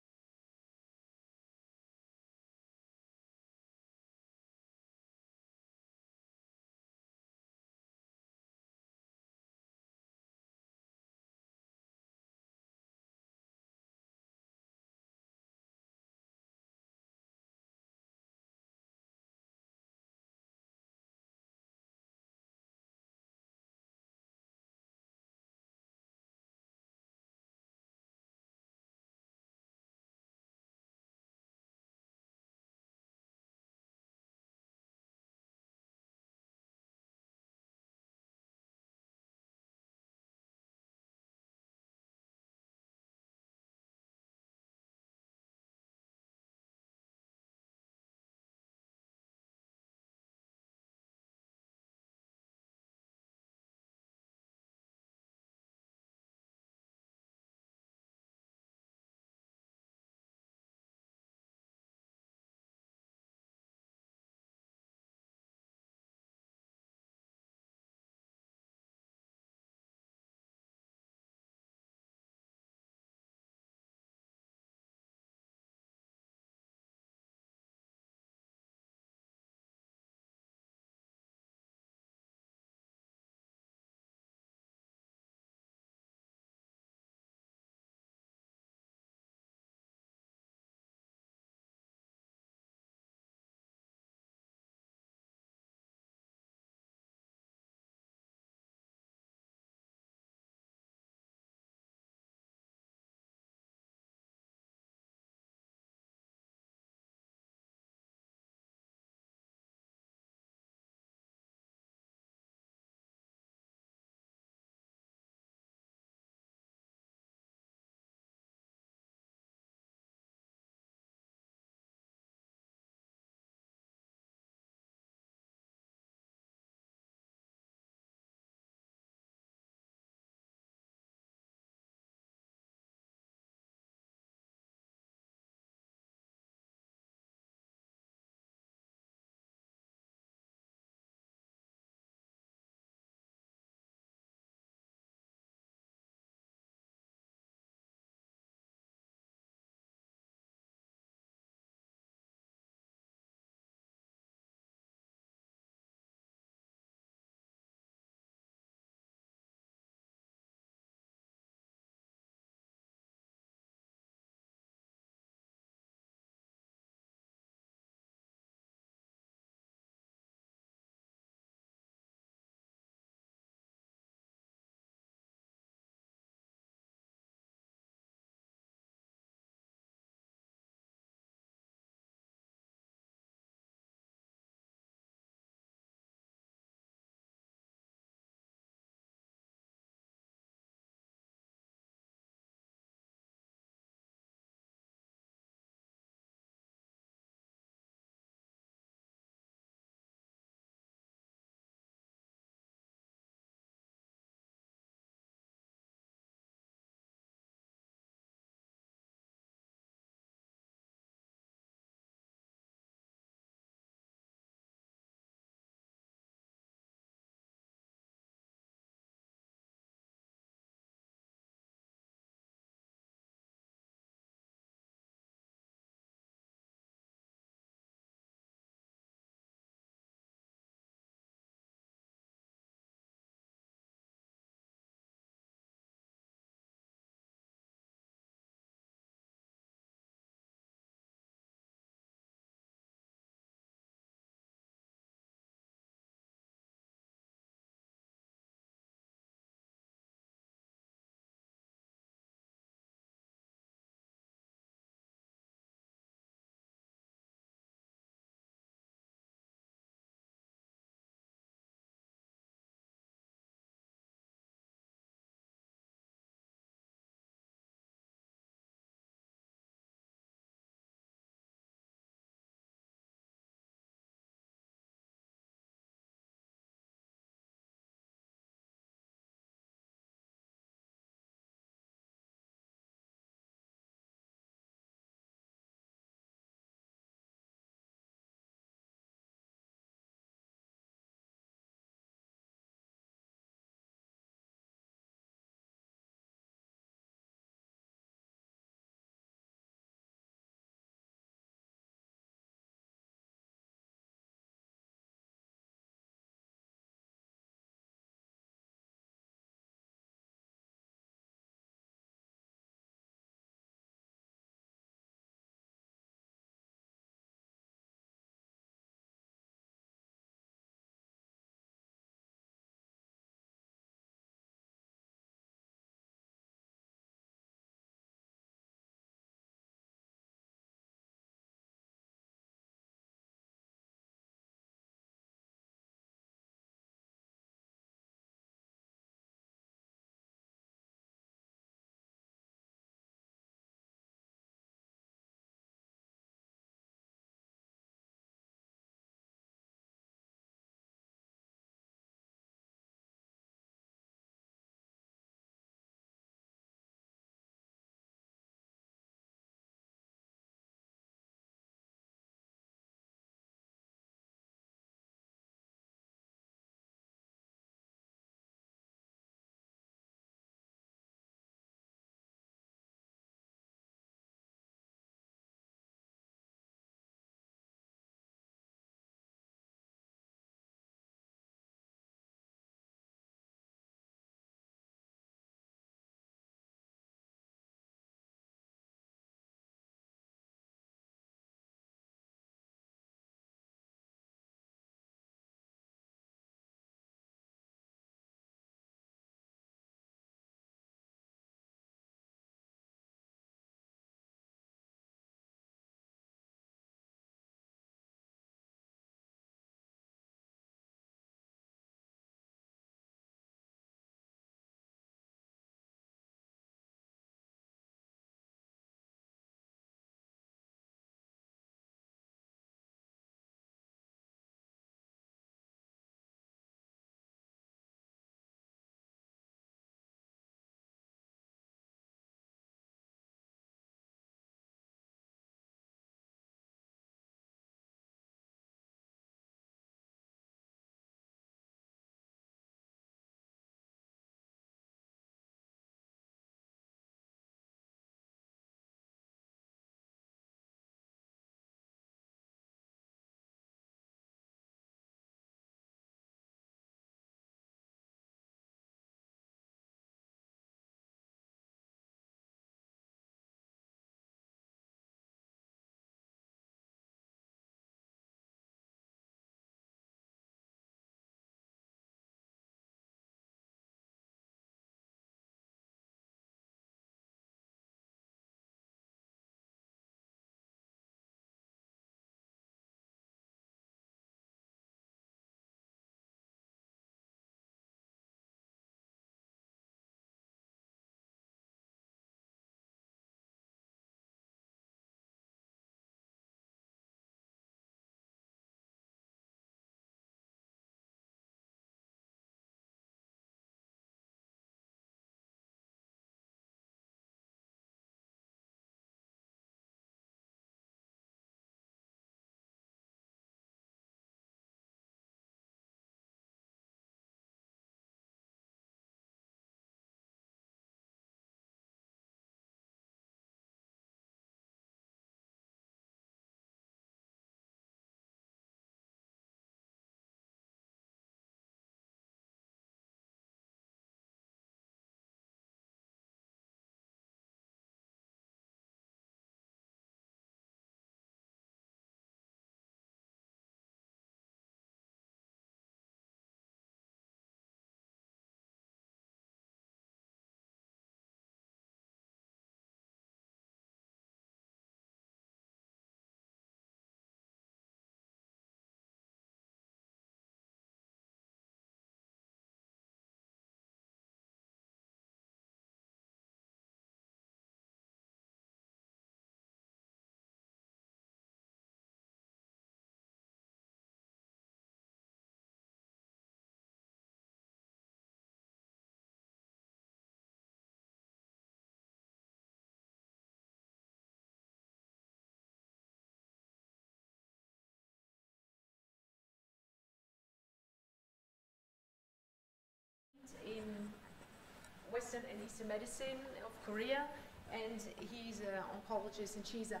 Western and Eastern medicine of Korea, and he's an oncologist, and she's a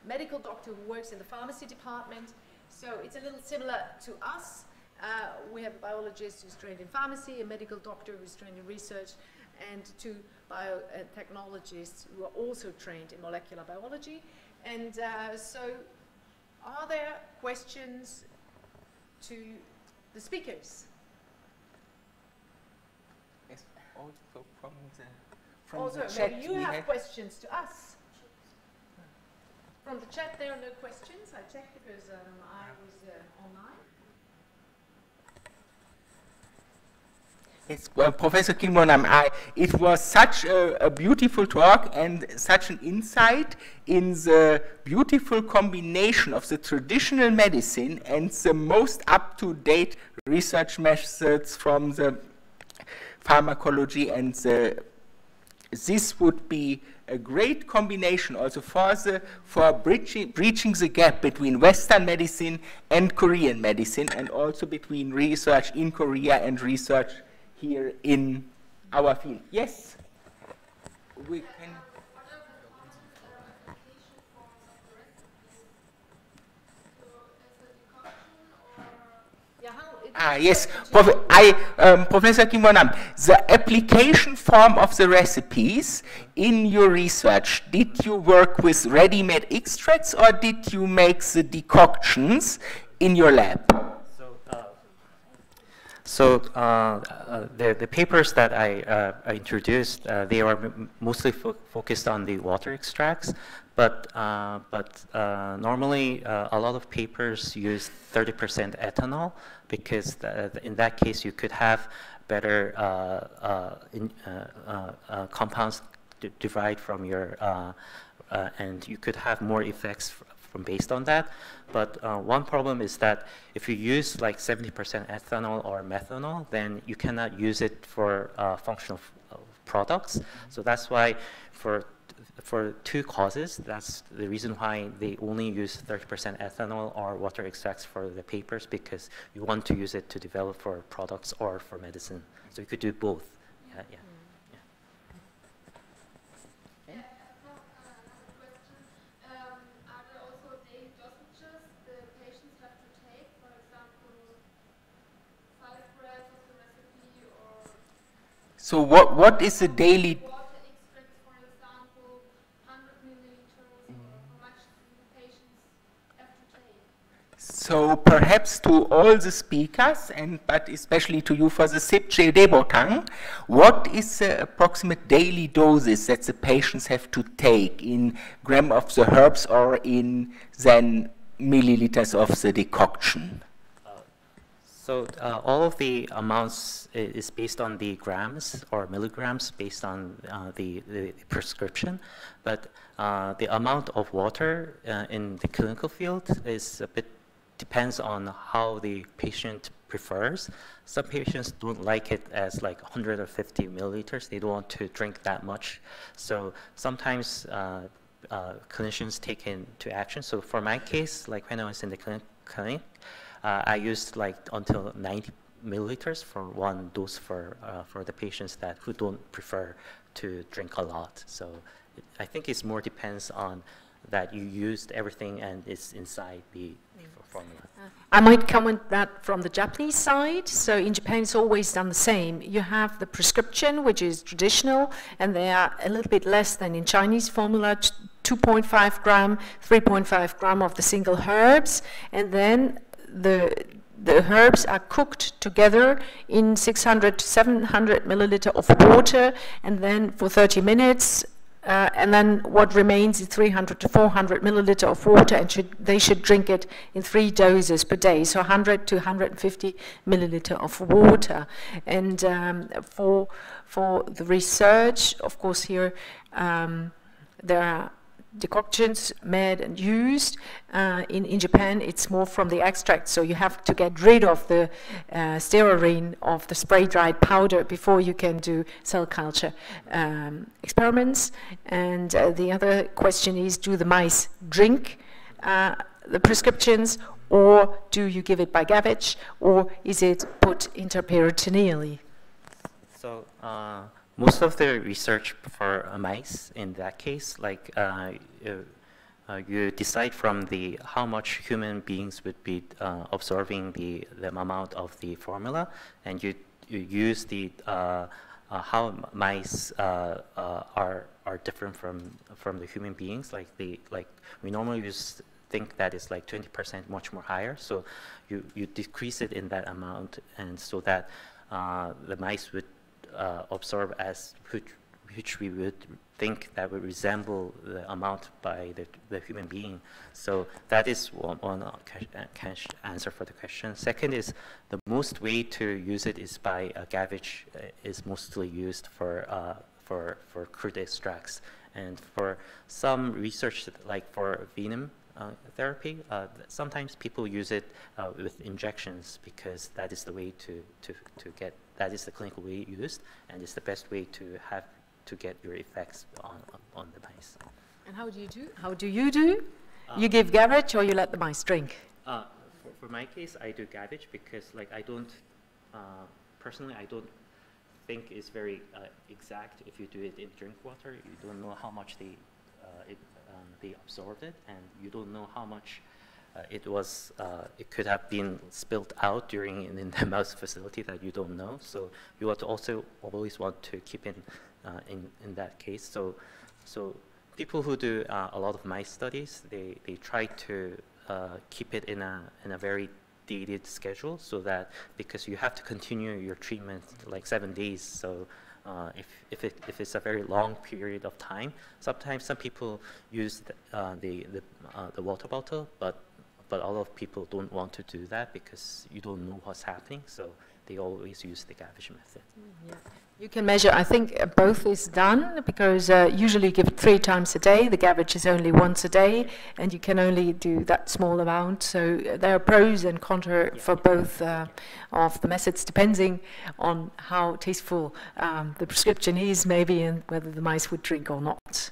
medical doctor who works in the pharmacy department. So it's a little similar to us. We have a biologist who's trained in pharmacy, a medical doctor who's trained in research, and two biotechnologists who are also trained in molecular biology. And so are there questions to the speakers? Yes, also from Also, the chat maybe you we have questions to us. From the chat, there are no questions. I checked because I was online. Yes, well, Professor Kim Won-nam, it was such a beautiful talk and such an insight in the beautiful combination of the traditional medicine and the most up-to-date research methods from the pharmacology, and this would be a great combination also for bridging the gap between Western medicine and Korean medicine, and also between research in Korea and research here in our field. Yes, we can. Yes, Professor Kim Won-nam, the application form of the recipes in your research, did you work with ready-made extracts or did you make the decoctions in your lab? So the papers that I introduced, they are mostly focused on the water extracts, but normally a lot of papers use 30% ethanol, because in that case you could have better compounds derived from your, and you could have more effects from based on that. But one problem is that if you use like 70% ethanol or methanol, then you cannot use it for functional products. So that's why for two causes, that's the reason why they only use 30% ethanol or water extracts for the papers, because you want to use it to develop for products or for medicine. So you could do both. Yeah, yeah. So what is the daily? Water extract, for example, 100 milliliters, or how much do patients have to take? So perhaps to all the speakers, but especially to you for the SIP Debotang, what is the approximate daily doses that the patients have to take in gram of the herbs or in then milliliters of the decoction? So all of the amounts is based on the grams or milligrams based on the prescription, but the amount of water in the clinical field is a bit depends on how the patient prefers. Some patients don't like it as like 150 milliliters. They don't want to drink that much. So sometimes clinicians take into action. So for my case, like when I was in the clinic, I used like until 90 milliliters for one dose for the patients who don't prefer to drink a lot. So I think it's more depends on that you used everything and it's inside the formula. I might comment that from the Japanese side. So in Japan, it's always done the same. You have the prescription, which is traditional, and they are a little bit less than in Chinese formula, 2.5 gram, 3.5 gram of the single herbs, and then the herbs are cooked together in 600 to 700 milliliter of water, and then for 30 minutes, and then what remains is 300 to 400 milliliter of water, and they should drink it in 3 doses per day, so 100 to 150 milliliter of water. And for the research, of course, here there are decoctions made and used. In Japan, it's more from the extract, so you have to get rid of the stearine of the spray-dried powder before you can do cell culture experiments. And the other question is, do the mice drink the prescriptions, or do you give it by gavage, or is it put intraperitoneally? So most of the research for mice in that case, like you decide from the how much human beings would be absorbing the amount of the formula, and you use the how mice are different from the human beings. Like we normally just think that it's like 20% much more higher. So you decrease it in that amount, and so that the mice would absorb as which we would think that would resemble the amount by the human being. So that is one answer for the question. Second is the most way to use it is by gavage is mostly used for crude extracts, and for some research like for venom therapy, sometimes people use it with injections because that is the way to get, that is the clinical way used, and it's the best way to get your effects on the mice. And how do you do? How do you do? You give gavage or you let the mice drink? For my case, I do gavage because, like, I don't personally, I don't think it's very exact. If you do it in drink water, you don't know how much they absorbed it, and you don't know how much it could have been spilled out during in the mouse facility that you don't know. So you want to also always want to keep in that case. So people who do a lot of mice studies, they try to keep it in a very dated schedule, so that because you have to continue your treatment like 7 days. So if it's a very long period of time, sometimes some people use the water bottle, but a lot of people don't want to do that because you don't know what's happening. So they always use the gavage method. Yeah. You can measure, I think both is done, because usually you give it 3 times a day. The gavage is only once a day, and you can only do that small amount. So there are pros and cons for both of the methods, depending on how tasteful the prescription is, maybe, and whether the mice would drink or not.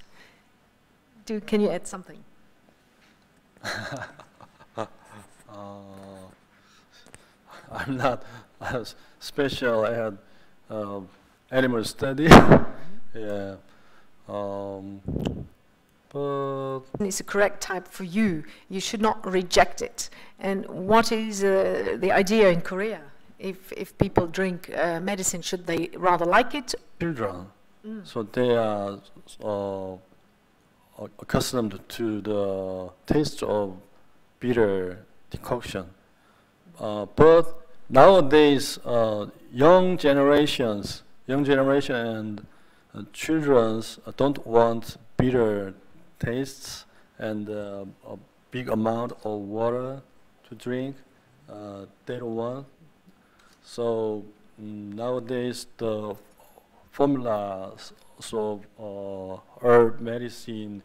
Can you add something? I'm not special at animal study. Yeah, but Children, so they are accustomed to the taste of bitter decoction. But nowadays, young generation and children don't want bitter tastes and a big amount of water to drink. They don't want. So nowadays the formulas of herb medicine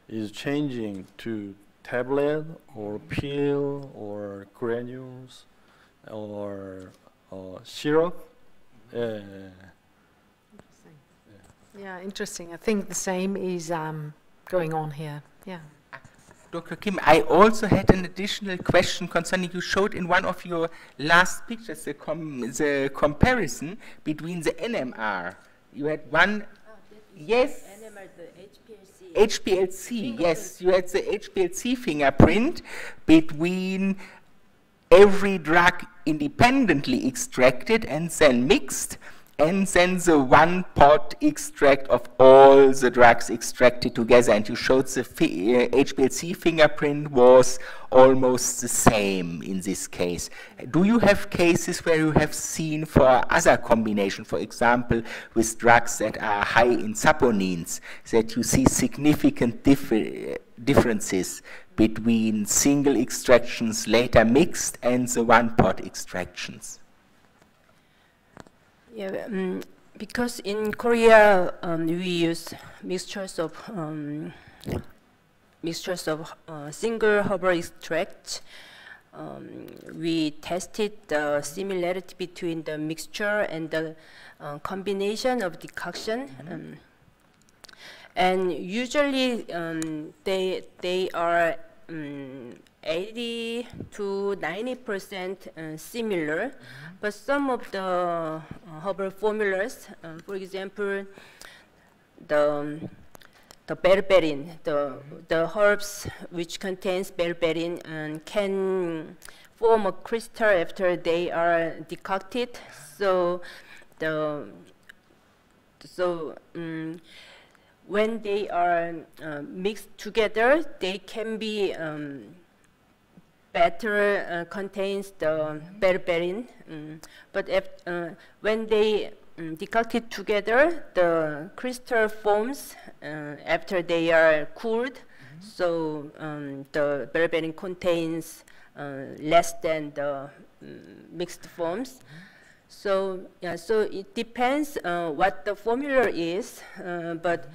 is changing to tablet or pill or granules or syrup. Yeah, interesting. I think the same is going on here. Yeah. Dr. Kim, I also had an additional question concerning, you showed in one of your last pictures the comparison between the NMR. You had one, yes? NMR, the HPLC, yes, you had the HPLC fingerprint between every drug independently extracted and then mixed, and then the one pot extract of all the drugs extracted together. And you showed the HPLC fingerprint was almost the same in this case. Do you have cases where you have seen for other combination, for example, with drugs that are high in saponins, that you see significant differences between single extractions later mixed and the one pot extractions? Yeah, because in Korea we use mixtures of single herbal extract. We tested the similarity between the mixture and the combination of decoction, and usually they are 80 to 90% similar, but some of the herbal formulas, for example, the berberin, the herbs which contains berberin can form a crystal after they are decocted. So when they are mixed together, they can be better contains the berberin. But when they decocted together, the crystal forms after they are cooled. So the berberin contains less than the mixed forms. So yeah, so it depends what the formula is, but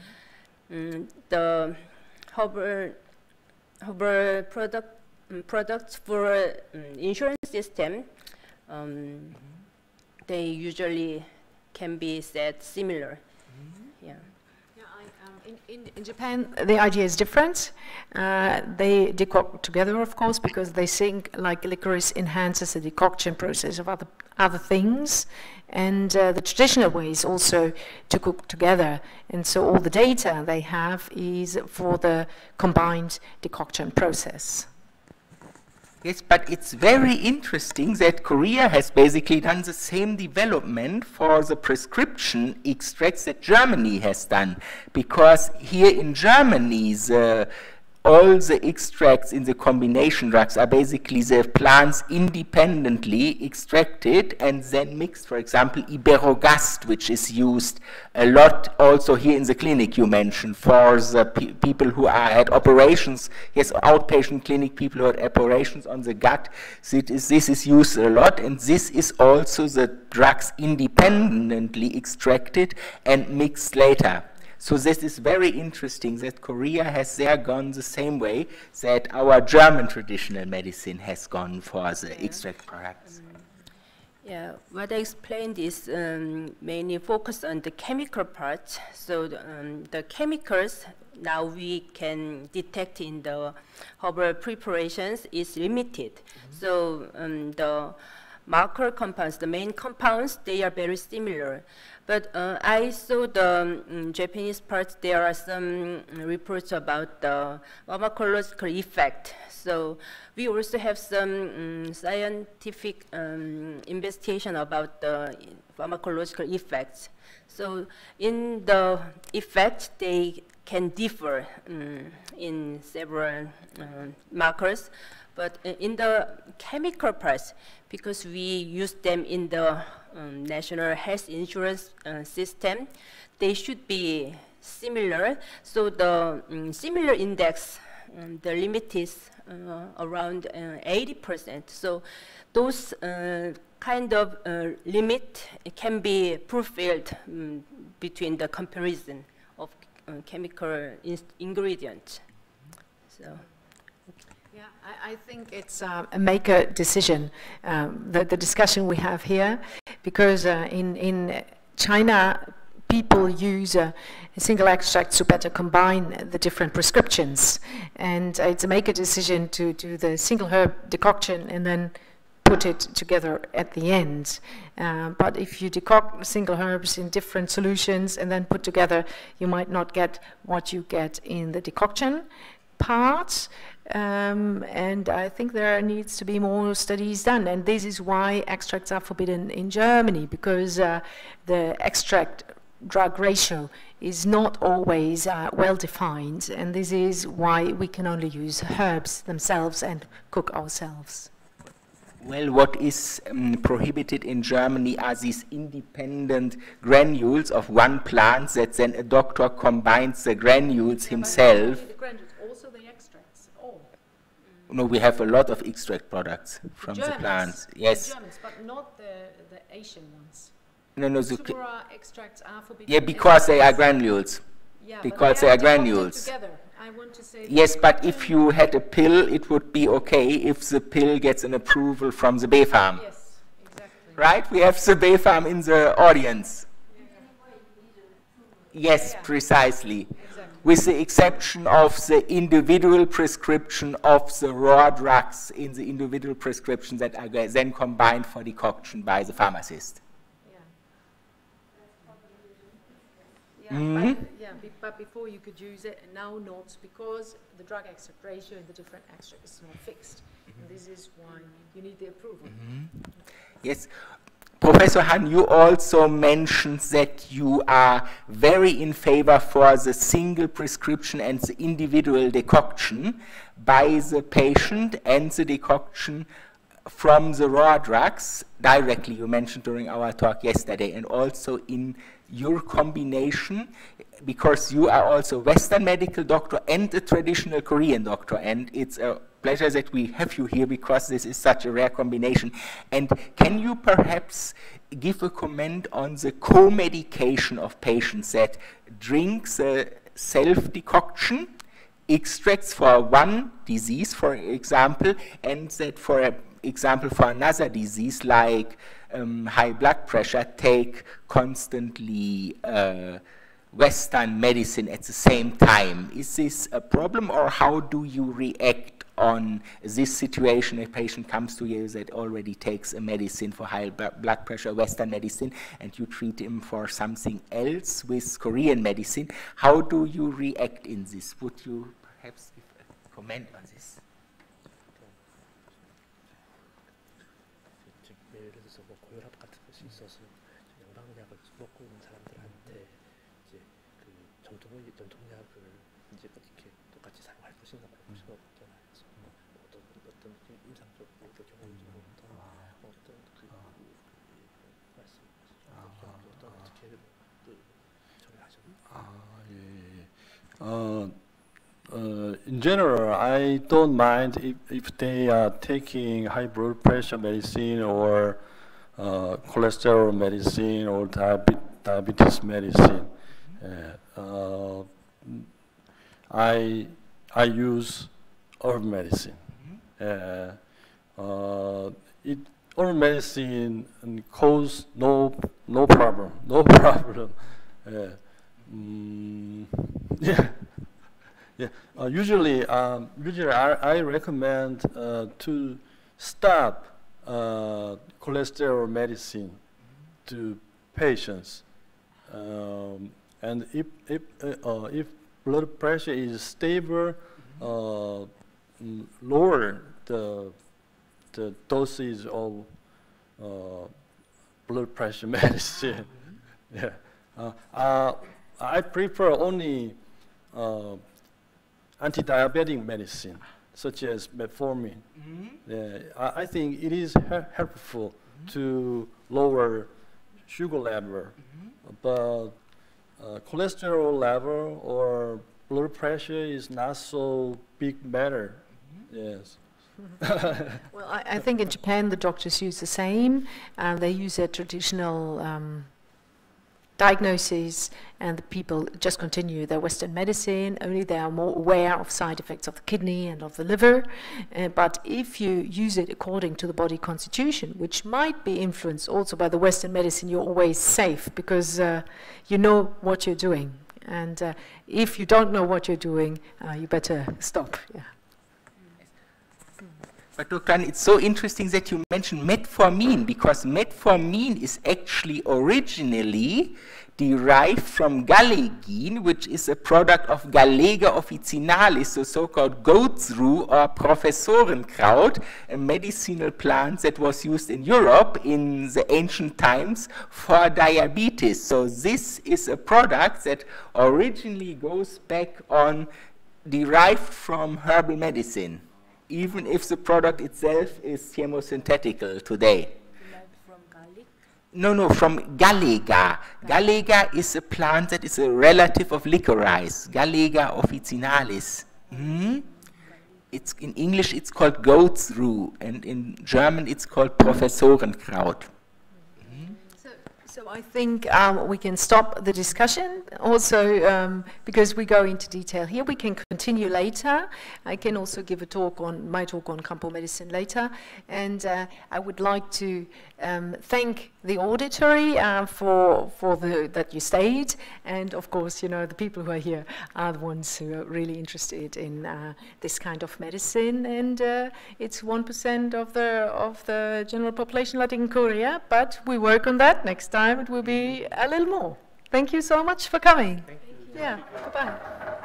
the herbal products for insurance system, they usually can be said similar. Yeah. In Japan, the idea is different. They decoct together, of course, because they think like licorice enhances the decoction process of other things, and the traditional way is also to cook together. And so all the data they have is for the combined decoction process. Yes, but it's very interesting that Korea has basically done the same development for the prescription extracts that Germany has done. Because here in Germany, all the extracts in the combination drugs are basically the plants independently extracted and then mixed. For example, Iberogast, which is used a lot also here in the clinic you mentioned for the people who had operations. Yes, outpatient clinic people who had operations on the gut. So this is used a lot, and this is also the drugs independently extracted and mixed later. So this is very interesting that Korea has there gone the same way that our German traditional medicine has gone for the extract products. Yeah, what I explained is mainly focused on the chemical part. So the chemicals now we can detect in the herbal preparations is limited. So the marker compounds, the main compounds, they are very similar. But I saw the Japanese part, there are some reports about the pharmacological effect. So we also have some scientific investigation about the pharmacological effects. So in the effect, they can differ in several markers. But in the chemical parts, because we use them in the national health insurance system, they should be similar. So the similar index, the limit is around 80%. So those kind of limit can be fulfilled between the comparison of chemical ingredients. So. Yeah, I think it's a maker decision, the discussion we have here, because in China, people use single extracts to better combine the different prescriptions. And it's a maker decision to do the single herb decoction and then put it together at the end. But if you decoct single herbs in different solutions and then put together, you might not get what you get in the decoction part. And I think there needs to be more studies done, and this is why extracts are forbidden in Germany, because the extract drug ratio is not always well defined, and this is why we can only use herbs themselves and cook ourselves. Well, what is prohibited in Germany are these independent granules of one plant that then a doctor combines the granules himself. No, we have a lot of extract products from the plants. Yes. The Germans, but not the Asian ones. No, no. Supera extracts are forbidden. Yeah, because they are granules. Yeah, because they are granules. Together. I want to say yes, but if you had a pill, it would be okay if the pill gets an approval from the BfArM. Yes, exactly. Right? We have the BfArM in the audience. Yeah. Yes, precisely. Exactly. with the exception of the individual prescription of the raw drugs in the individual prescription that are then combined for decoction by the pharmacist. But before you could use it, and now not, because the drug extract ratio in the different extracts is not fixed. And this is why you need the approval. Yes. Professor Hahn, you also mentioned that you are very in favor for the single prescription and the individual decoction by the patient and the decoction from the raw drugs directly, you mentioned during our talk yesterday, and also in your combination, because you are also a Western medical doctor and a traditional Korean doctor, and it's a pleasure that we have you here because this is such a rare combination. And can you perhaps give a comment on the co-medication of patients that drink the self-decoction extracts for one disease, for example, and that for example for another disease like high blood pressure take constantly Western medicine at the same time? Is this a problem, or how do you react on this situation? A patient comes to you that already takes a medicine for high blood pressure, Western medicine, and you treat him for something else with Korean medicine. How do you react in this? Would you perhaps give a comment on this? 예를 들어서 뭐 고혈압 같은 것이 있어서 영양약을 먹고 있는 사람들한테 이제 그 전통약을 이제 이렇게 똑같이 사용할 것인가 볼 수가 없잖아요. 그래서 어떤 임상적으로 경험적으로 어떤 그 말씀하시죠. 어떻게 처리하셨나요? In general, I don't mind if they are taking high blood pressure medicine or cholesterol medicine or diabetes medicine. I use herb medicine. Herb medicine cause no problem. Yeah. Yeah. Usually I recommend to stop cholesterol medicine to patients, and if blood pressure is stable, lower the dosage of blood pressure medicine. Yeah. I prefer only anti-diabetic medicine, such as metformin. I think it is helpful to lower sugar level, but cholesterol level or blood pressure is not so big matter. Yes. Well, I think in Japan the doctors use the same. They use their traditional diagnoses, and the people just continue their Western medicine, only they are more aware of side effects of the kidney and of the liver. But if you use it according to the body constitution, which might be influenced also by the Western medicine, you're always safe because you know what you're doing. And if you don't know what you're doing, you better stop. Yeah. But Dr. it's so interesting that you mentioned metformin, because metformin is actually originally derived from gallegine, which is a product of Galega officinalis, the so-called goat's rue or Professorenkraut, a medicinal plant that was used in Europe in the ancient times for diabetes. So this is a product that originally goes back on derived from herbal medicine, even if the product itself is chemosynthetical today. From garlic? No, from Galega. Galega is a plant that is a relative of licorice, Galega officinalis. It's, in English it's called goat's rue, and in German it's called Professorenkraut. So I think we can stop the discussion. Also, because we go into detail here, we can continue later. I can also give my talk on Campo Medicine later. And I would like to thank the auditory that you stayed. And of course, you know, the people who are here are the ones who are really interested in this kind of medicine. And it's 1% of the general population in Korea, but we work on that. Next time it will be a little more. Thank you so much for coming. Thank you. Yeah, goodbye.